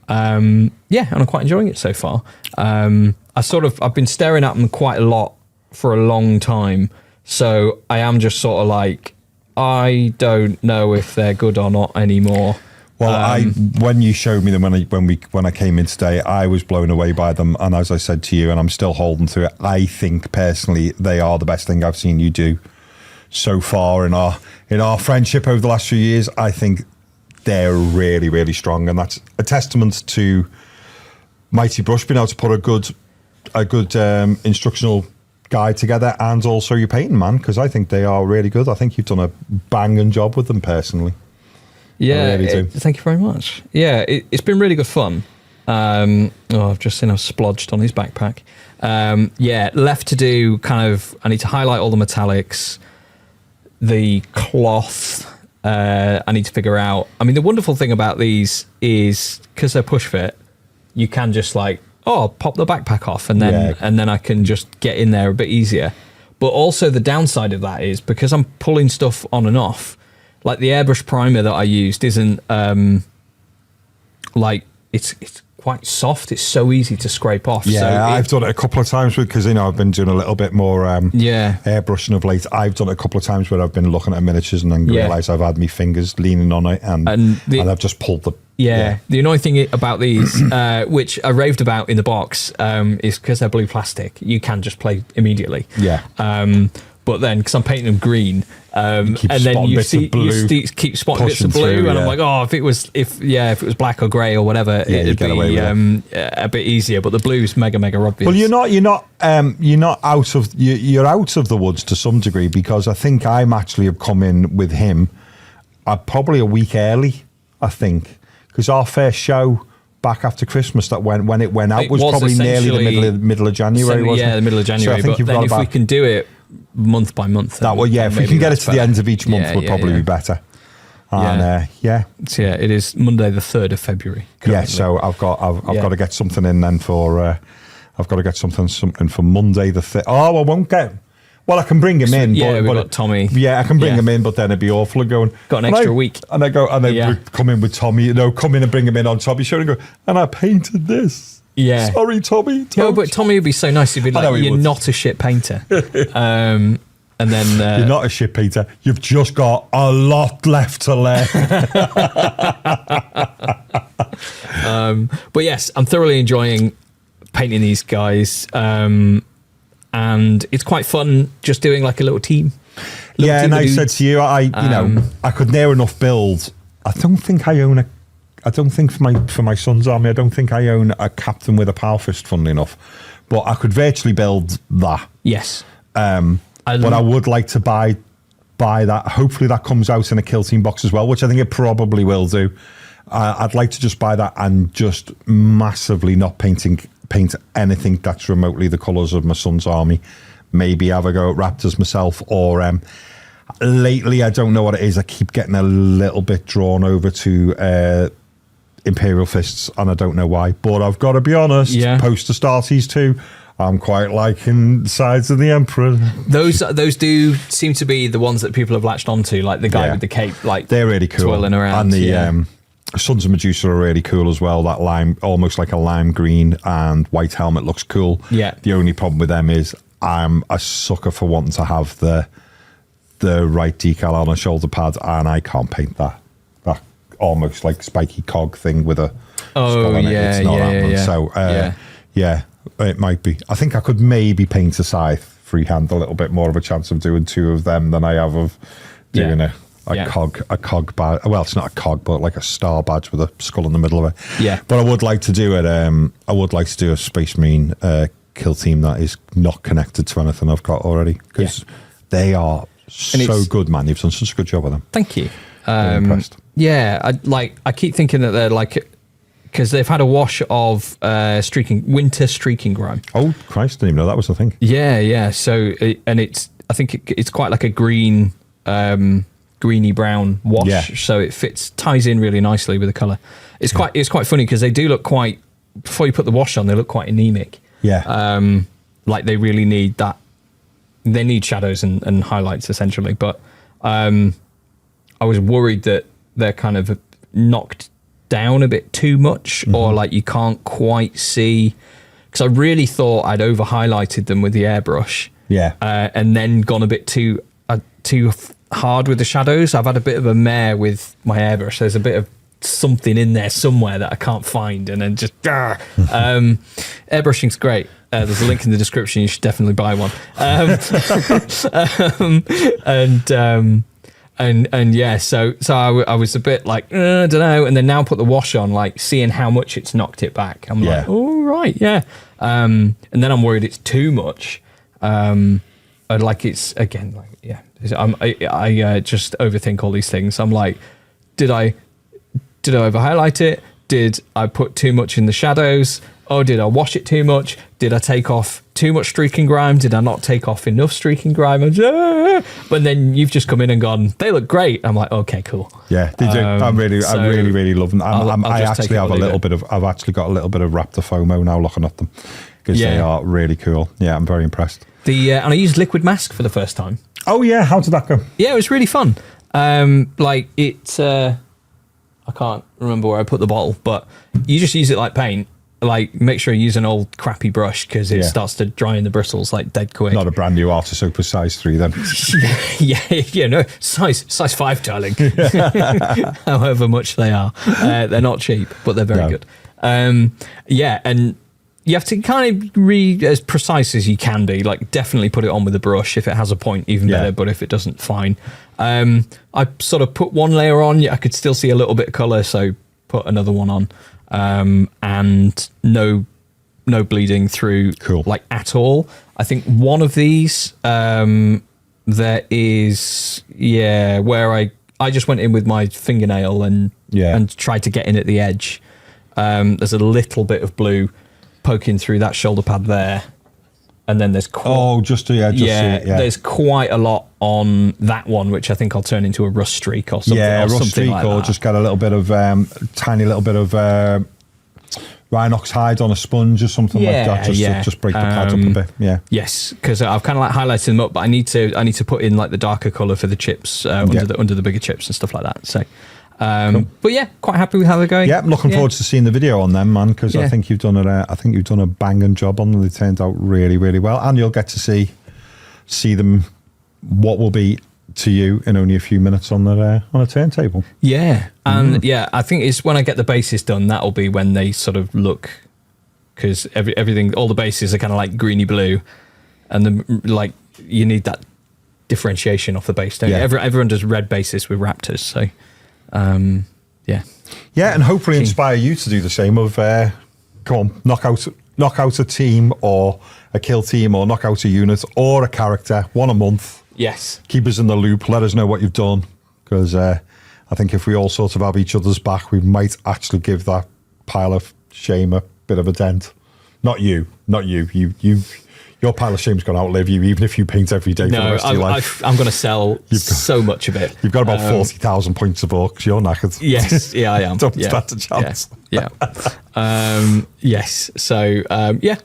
And I'm quite enjoying it so far. I've been staring at them quite a lot for a long time. So I am just sort of like, I don't know if they're good or not anymore. Well, when you showed me them when I came in today, I was blown away by them, and as I said to you, and I'm still holding to it, I think personally they are the best thing I've seen you do so far in our friendship over the last few years. I think they're really, really strong, and that's a testament to Mighty Brush being able to put a good instructional guide together, and also your painting, man, because I think they are really good. I think you've done a banging job with them personally. Yeah, thank you very much. Yeah, it's been really good fun. I've just seen I've splodged on his backpack. Left to do I need to highlight all the metallics, the cloth. I need to figure out. I mean, the wonderful thing about these is because they're push fit, you can just pop the backpack off, and then I can just get in there a bit easier. But also the downside of that is because I'm pulling stuff on and off. Like the airbrush primer that I used isn't it's quite soft. It's so easy to scrape off. Yeah, so I've done it a couple of times because I've been doing a little bit more airbrushing of late. I've done it a couple of times where I've been looking at miniatures and then realised I've had my fingers leaning on it and I've just pulled the. Yeah, the annoying thing about these, which I raved about in the box, is because they're blue plastic. You can just play immediately. Yeah. But then, because I'm painting them green, and then you keep spotting bits of blue, and I'm like, if it was black or grey or whatever, it'd be a bit easier. But the blue's mega obvious. Well, you're out of the woods to some degree, because I think I'm actually have come in with him probably a week early. I think because our first show back after Christmas when it went out was probably nearly the middle of January. Wasn't it? The middle of January. So I think but then if we can do it month by month, if we can get it to the end of each month, would probably be better. And so it is Monday the 3rd of February currently. Yeah, so I've got to get something in then for I've got to get something for Monday the 3rd. I won't get. Well, I can bring him in. Yeah, we've got Tommy. Yeah, I can bring him in, but then it'd be awful going. Got an extra week. And I come in with Tommy. Come in and bring him in on Tommy's show and go. And I painted this. Yeah. Sorry, Tommy. No, but Tommy would be so nice. He'd be like, "You're not a shit painter." And then you're not a shit painter. You've just got a lot left to learn. But yes, I'm thoroughly enjoying painting these guys, and it's quite fun just doing like a little team. And I said to you, I could near enough build. I don't think for my son's army, I don't think I own a captain with a power fist, funnily enough. But I could virtually build that. Yes. But I would like to buy that. Hopefully that comes out in a kill team box as well, which I think it probably will do. I'd like to just buy that and just massively not paint anything that's remotely the colours of my son's army. Maybe have a go at Raptors myself, or lately I don't know what it is. I keep getting a little bit drawn over to Imperial Fists, and I don't know why. But I've got to be honest, post Astartes 2, I'm quite liking Sides of the Emperor. Those do seem to be the ones that people have latched onto, like the guy with the cape, like they're really cool, twirling around. And the Sons of Medusa are really cool as well. That lime, almost like a lime green and white helmet, looks cool. Yeah. The only problem with them is I'm a sucker for wanting to have the right decal on a shoulder pad, and I can't paint that almost like spiky cog thing with a skull on it. It's not happening. So yeah, it might be. I think I could maybe paint a scythe freehand a little bit more of a chance of doing 2 of them than I have of doing a cog badge. Well, it's not a cog, but like a star badge with a skull in the middle of it. Yeah. But I would like to do it. I would like to do a Space Marine kill team that is not connected to anything I've got already, because they are so good, man. You've done such a good job with them. Thank you. Very impressed. Yeah, I keep thinking that they're like, because they've had a wash of winter streaking grime. Oh Christ! Didn't even know that was a thing. Yeah. So I think it's quite like a green, greeny brown wash. Yeah. So it ties in really nicely with the color. It's quite funny because they do look quite. Before you put the wash on, they look quite anemic. Yeah. Like they really need that. They need shadows and highlights essentially, but I was worried that they're kind of knocked down a bit too much, or like you can't quite see, because I really thought I'd over highlighted them with the airbrush, and then gone a bit too hard with the shadows. I've had a bit of a mare with my airbrush. There's a bit of something in there somewhere that I can't find, and then just airbrushing's great. There's a link in the description. You should definitely buy one. And yeah, so I was a bit like, I don't know, and then now put the wash on, like seeing how much it's knocked it back. I'm like, oh right, yeah. And then I'm worried it's too much. Like it's again, like I just overthink all these things. I'm like, did I over highlight it? Did I put too much in the shadows? Oh, did I wash it too much? Did I take off too much streaking grime? Did I not take off enough streaking grime? But then you've just come in and gone, they look great. I'm like, okay, cool. Yeah, they do. I really love them. I've actually got a little bit of Raptor FOMO now looking at them, because they are really cool. Yeah, I'm very impressed. And I used liquid mask for the first time. Oh yeah, how did that go? Yeah, it was really fun. Like it, I can't remember where I put the bottle, but you just use it like paint. Like, make sure you use an old crappy brush, because it starts to dry in the bristles like dead quick. Not a brand new Artisopa size 3 then. no, size 5, darling. However much they are. They're not cheap, but they're very good. And you have to kind of read as precise as you can be. Like, definitely put it on with a brush. If it has a point, even better, but if it doesn't, fine. I sort of put one layer on. I could still see a little bit of colour, so put another one on. And no bleeding through, like, at all. I think one of these, there is, where I just went in with my fingernail and tried to get in at the edge. There's a little bit of blue poking through that shoulder pad there, and then there's there's quite a lot on that one, which I think I'll turn into a rust streak or something. Yeah, or rust something streak, like or that. just get a little bit of tiny little bit of Rhinox hide on a sponge or something like that, just break the pad up a bit. Yeah. Yes, because I've kind of like highlighted them up, but I need to put in like the darker colour for the chips under the bigger chips and stuff like that. So, but yeah, quite happy with how they're going. Yeah, I'm looking forward to seeing the video on them, man, because I think you've done a banging job on them. They turned out really, really well, and you'll get to see them, what will be to you in only a few minutes on a turntable. Yeah, and I think it's when I get the bases done, that'll be when they sort of look, because everything, all the bases are kind of like greeny blue, and then like you need that differentiation off the base, don't you? Everyone does red bases with Raptors, so and hopefully inspire you to do the same. Of come on, knock out a team or a kill team, or knock out a unit or a character, one a month. Yes. Keep us in the loop. Let us know what you've done, because I think if we all sort of have each other's back, we might actually give that pile of shame a bit of a dent. Not you. Your pile of shame's going to outlive you, even if you paint every day for the rest of your life. I'm going to sell so much of it. You've got about 40,000 points of orcs. You're knackered. Yes, yeah, I am. Don't stand a chance. Yeah. Yes. So,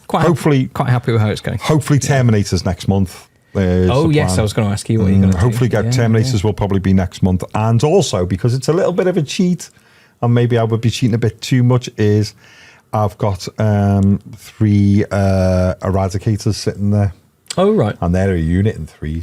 quite happy with how it's going. Hopefully, Terminators next month. Oh, yes. I was going to ask you what you're going to do. Hopefully, Terminators will probably be next month. And also, because it's a little bit of a cheat, and maybe I would be cheating a bit too much, is I've got 3 Eradicators sitting there. Oh, right. And they're a unit in 3s.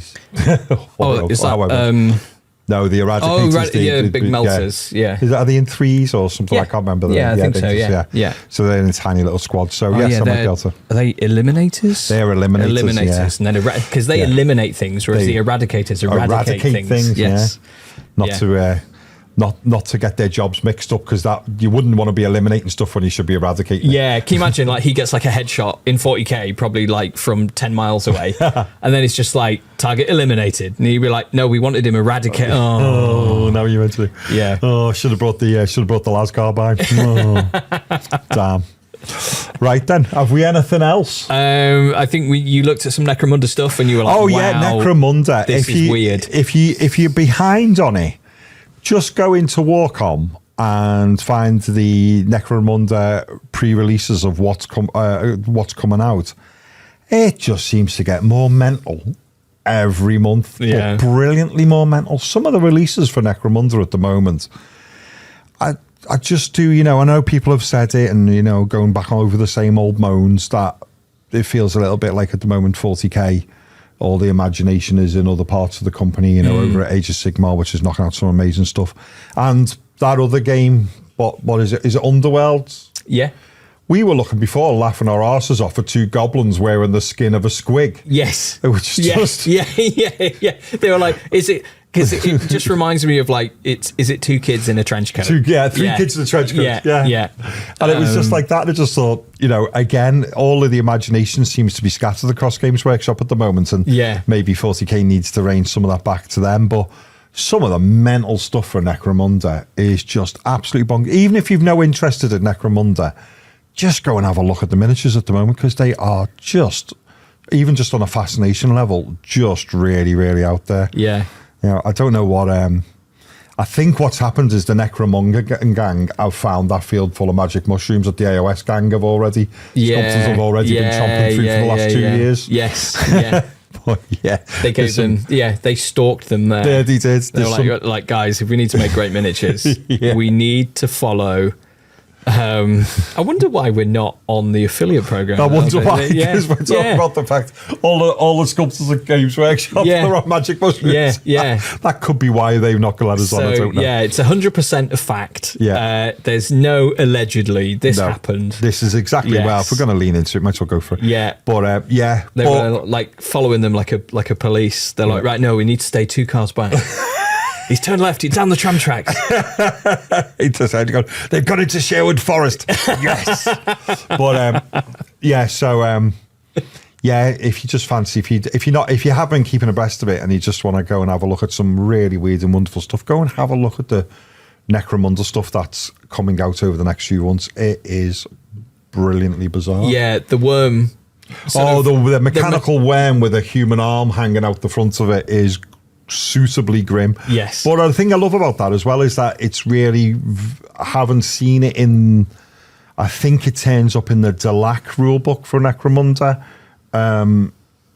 Is that... No, the Eradicators. The big melters, yeah. Are they in 3s or something? I can't remember. Yeah, I think so, yeah. So they're in a tiny little squad. So, yes, I might be able to. Are they Eliminators? They're Eliminators, yeah. And then, because they eliminate things, whereas the Eradicators eradicate things. Yes. Yeah. Not to get their jobs mixed up, because that you wouldn't want to be eliminating stuff when you should be eradicating. Yeah, can you imagine, like, he gets like a headshot in 40k, probably like from 10 miles away, and then it's just like target eliminated, and he'd be like, "No, we wanted him eradicated." Oh, now you meant to. Yeah. Oh, should have brought the Las carbine. Oh, damn. Right then, have we anything else? I think you looked at some Necromunda stuff, and you were like, "Oh wow, yeah, Necromunda. This is weird." If you're behind on it, just go into Warcom and find the Necromunda pre-releases of what's coming out. It just seems to get more mental every month, but brilliantly more mental. Some of the releases for Necromunda at the moment, I just do, I know people have said it, and, going back over the same old moans, that it feels a little bit like at the moment 40k. All the imagination is in other parts of the company, over at Age of Sigmar, which is knocking out some amazing stuff. And that other game, what is it? Is it Underworld? Yeah. We were looking before, laughing our arses off at 2 goblins wearing the skin of a squig. Yes. Which is just... Yeah. They were like, is it... Because it just reminds me of, like, is it 2 kids in a trench coat? 3 kids in a trench coat. Yeah. And it was just like that. I just thought, again, all of the imagination seems to be scattered across Games Workshop at the moment. And maybe 40k needs to range some of that back to them. But some of the mental stuff for Necromunda is just absolutely bonkers. Even if you've no interest in Necromunda, just go and have a look at the miniatures at the moment, because they are just, even just on a fascination level, just really, really out there. Yeah. I don't know what... I think what's happened is the Necromunda gang have found that field full of magic mushrooms that the AOS gang have already... Sculptors have already been chomping through for the last 2 years. Yes, yeah. But they gave them... they stalked them there. Yeah, they did. They were like, guys, if we need to make great miniatures, we need to follow... I wonder why we're not on the affiliate program. I wonder why, because we're talking about the fact all the sculptors at Games Workshop are on magic mushrooms. Yeah. That could be why they've not let us on. I don't know. Yeah, it's 100% a fact. Yeah. There's no allegedly. This happened. This is exactly well. If we're going to lean into it, might as well go for it. Yeah. But they were like following them like a police. They're like, right, no, we need to stay 2 cars back. He's turned left. He's down the tram tracks. He just had to go. They've got into Sherwood Forest. Yes. But if you just fancy, if you have been keeping abreast of it and you just want to go and have a look at some really weird and wonderful stuff, go and have a look at the Necromunda stuff that's coming out over the next few months. It is brilliantly bizarre. Yeah, the worm. The mechanical worm with a human arm hanging out the front of it is suitably grim. Yes. But the thing I love about that as well is that it's really, I haven't seen it in, I think it turns up in the Delac rulebook for Necromunda.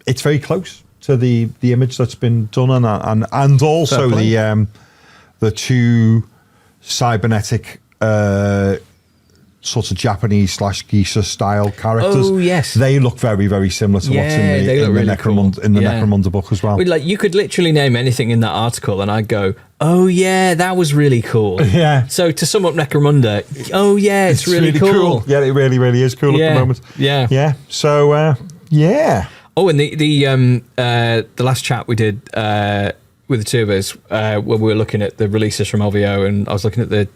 It's very close to the image that's been done, and also the 2 cybernetic sort of Japanese / geisha style characters. Oh yes, they look very, very similar to what's in the Necromunda Necromunda book as well. Like, you could literally name anything in that article, and I'd go, "Oh yeah, that was really cool." Yeah. So to sum up Necromunda, oh yeah, it's really cool. Yeah, it really, really is cool at the moment. Yeah. Yeah. So yeah. Oh, and the last chat we did with the 2 of us, when we were looking at the releases from LVO, and I was looking at the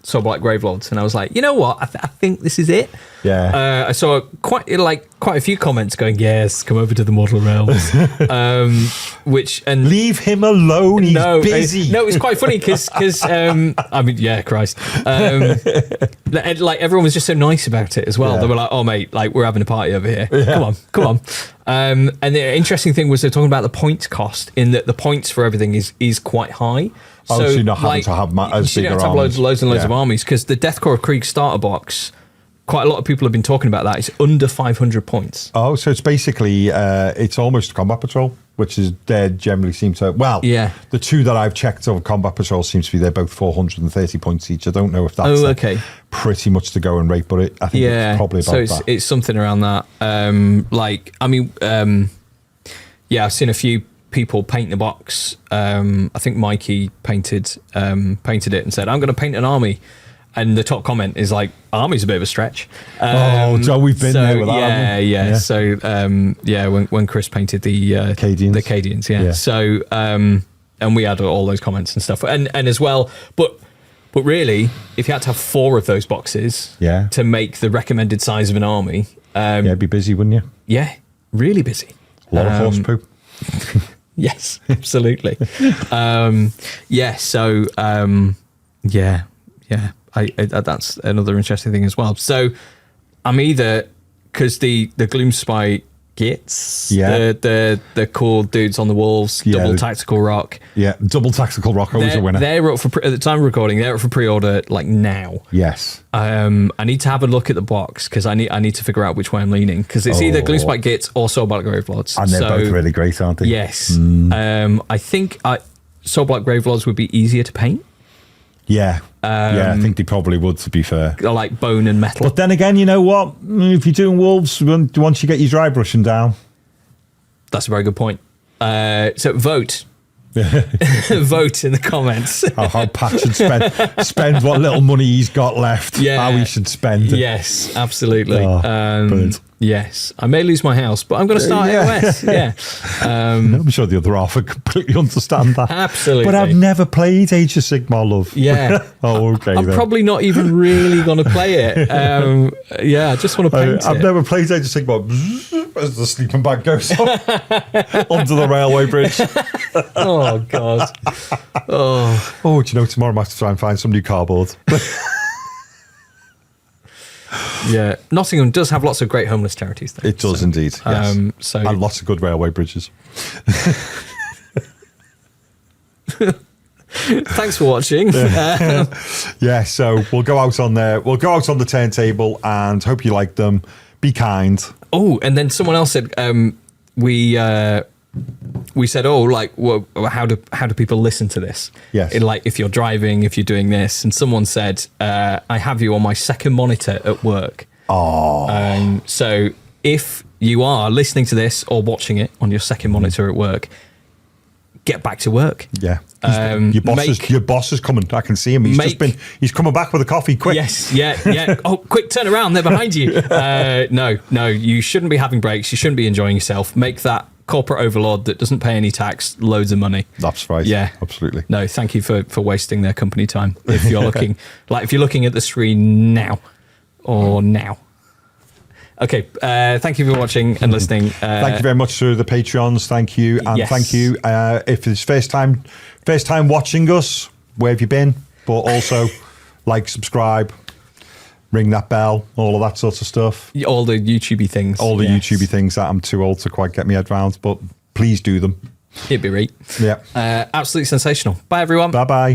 Soulblight Gravelords, and I was like, you know what? I think this is it. Yeah. I saw quite a few comments going, yes, come over to the Mortal Realms. And leave him alone. He's busy. No, it's quite funny because I mean, yeah, Christ. Like everyone was just so nice about it as well. Yeah. They were like, oh mate, like we're having a party over here. Yeah. Come on. And the interesting thing was they're talking about the points cost, in that the points for everything is quite high. So you're not having to have as big loads and loads of armies, because the Deathcore of Krieg starter box, quite a lot of people have been talking about that. It's under 500 points. Oh, so it's basically it's almost Combat Patrol, which is they generally seem to. Well, yeah. The two that I've checked over Combat Patrol seems to be they're both 430 points each. I don't know if that's pretty much the going rate, but I think it's probably about that. It's something around that. I've seen a few people paint the box. I think Mikey painted it and said, I'm going to paint an army. And the top comment is like, army's a bit of a stretch. So we've been there with that. Yeah. So, when Chris painted the Cadians, yeah. So, and we had all those comments and stuff. And as well, but really, if you had to have 4 of those boxes to make the recommended size of an army. It'd be busy, wouldn't you? Yeah, really busy. A lot of horse poop. Yes, absolutely. That's another interesting thing as well. So I'm either, because the Gloomspite Gits, the cool dudes on the walls, double tactical rock. Yeah, double tactical rock always a winner. They're up for, at the time of recording, they're up for pre-order like now. Yes. I need to have a look at the box, because I need to figure out which way I'm leaning, because it's either Gloomspite Gits or Soulblight Gravelords. And they're both really great, aren't they? Yes. I think Soulblight Gravelords would be easier to paint. Yeah. I think they probably would, to be fair. Like bone and metal. But then again, you know what? If you're doing wolves, once you get your dry brushing down. That's a very good point. So vote. Vote in the comments. How Pat should spend what little money he's got left. Yeah. How he should spend it. Yes, absolutely. Brilliant. Yes, I may lose my house, but I'm going to start AOS. Yeah. I'm sure the other half would completely understand that. Absolutely. But I've never played Age of Sigmar, love. Yeah. Okay. I'm probably not even really going to play it. I just want to paint it. I've never played Age of Sigmar. As the sleeping bag goes up onto the railway bridge. Oh, God. Do you know, tomorrow I might have to try and find some new cardboard. Yeah, Nottingham does have lots of great homeless charities, though. It does indeed, yes. And lots of good railway bridges. Thanks for watching. So we'll go out on there. We'll go out on the turntable, and hope you like them. Be kind. Oh, and then someone else said, we said, how do people listen to this? Yes. If you're driving, if you're doing this, and someone said, I have you on my second monitor at work. Oh. So if you are listening to this or watching it on your second monitor at work, get back to work. Yeah. Your boss is coming. I can see him. He's coming back with a coffee. Quick. Yes. Yeah. Oh, quick, turn around. They're behind you. No, you shouldn't be having breaks. You shouldn't be enjoying yourself. Make that corporate overlord that doesn't pay any tax loads of money. That's right. Yeah. Absolutely. No, thank you for wasting their company time. If you're looking, if you're looking at the screen now. Okay, thank you for watching and listening. Thank you very much to the Patreons. Thank you, and thank you. If it's first time watching us, where have you been? But also, subscribe, ring that bell, all of that sort of stuff. All the YouTubey things. All the YouTubey things that I'm too old to quite get my head around, but please do them. It'd be right. Yeah. Absolutely sensational. Bye, everyone. Bye-bye.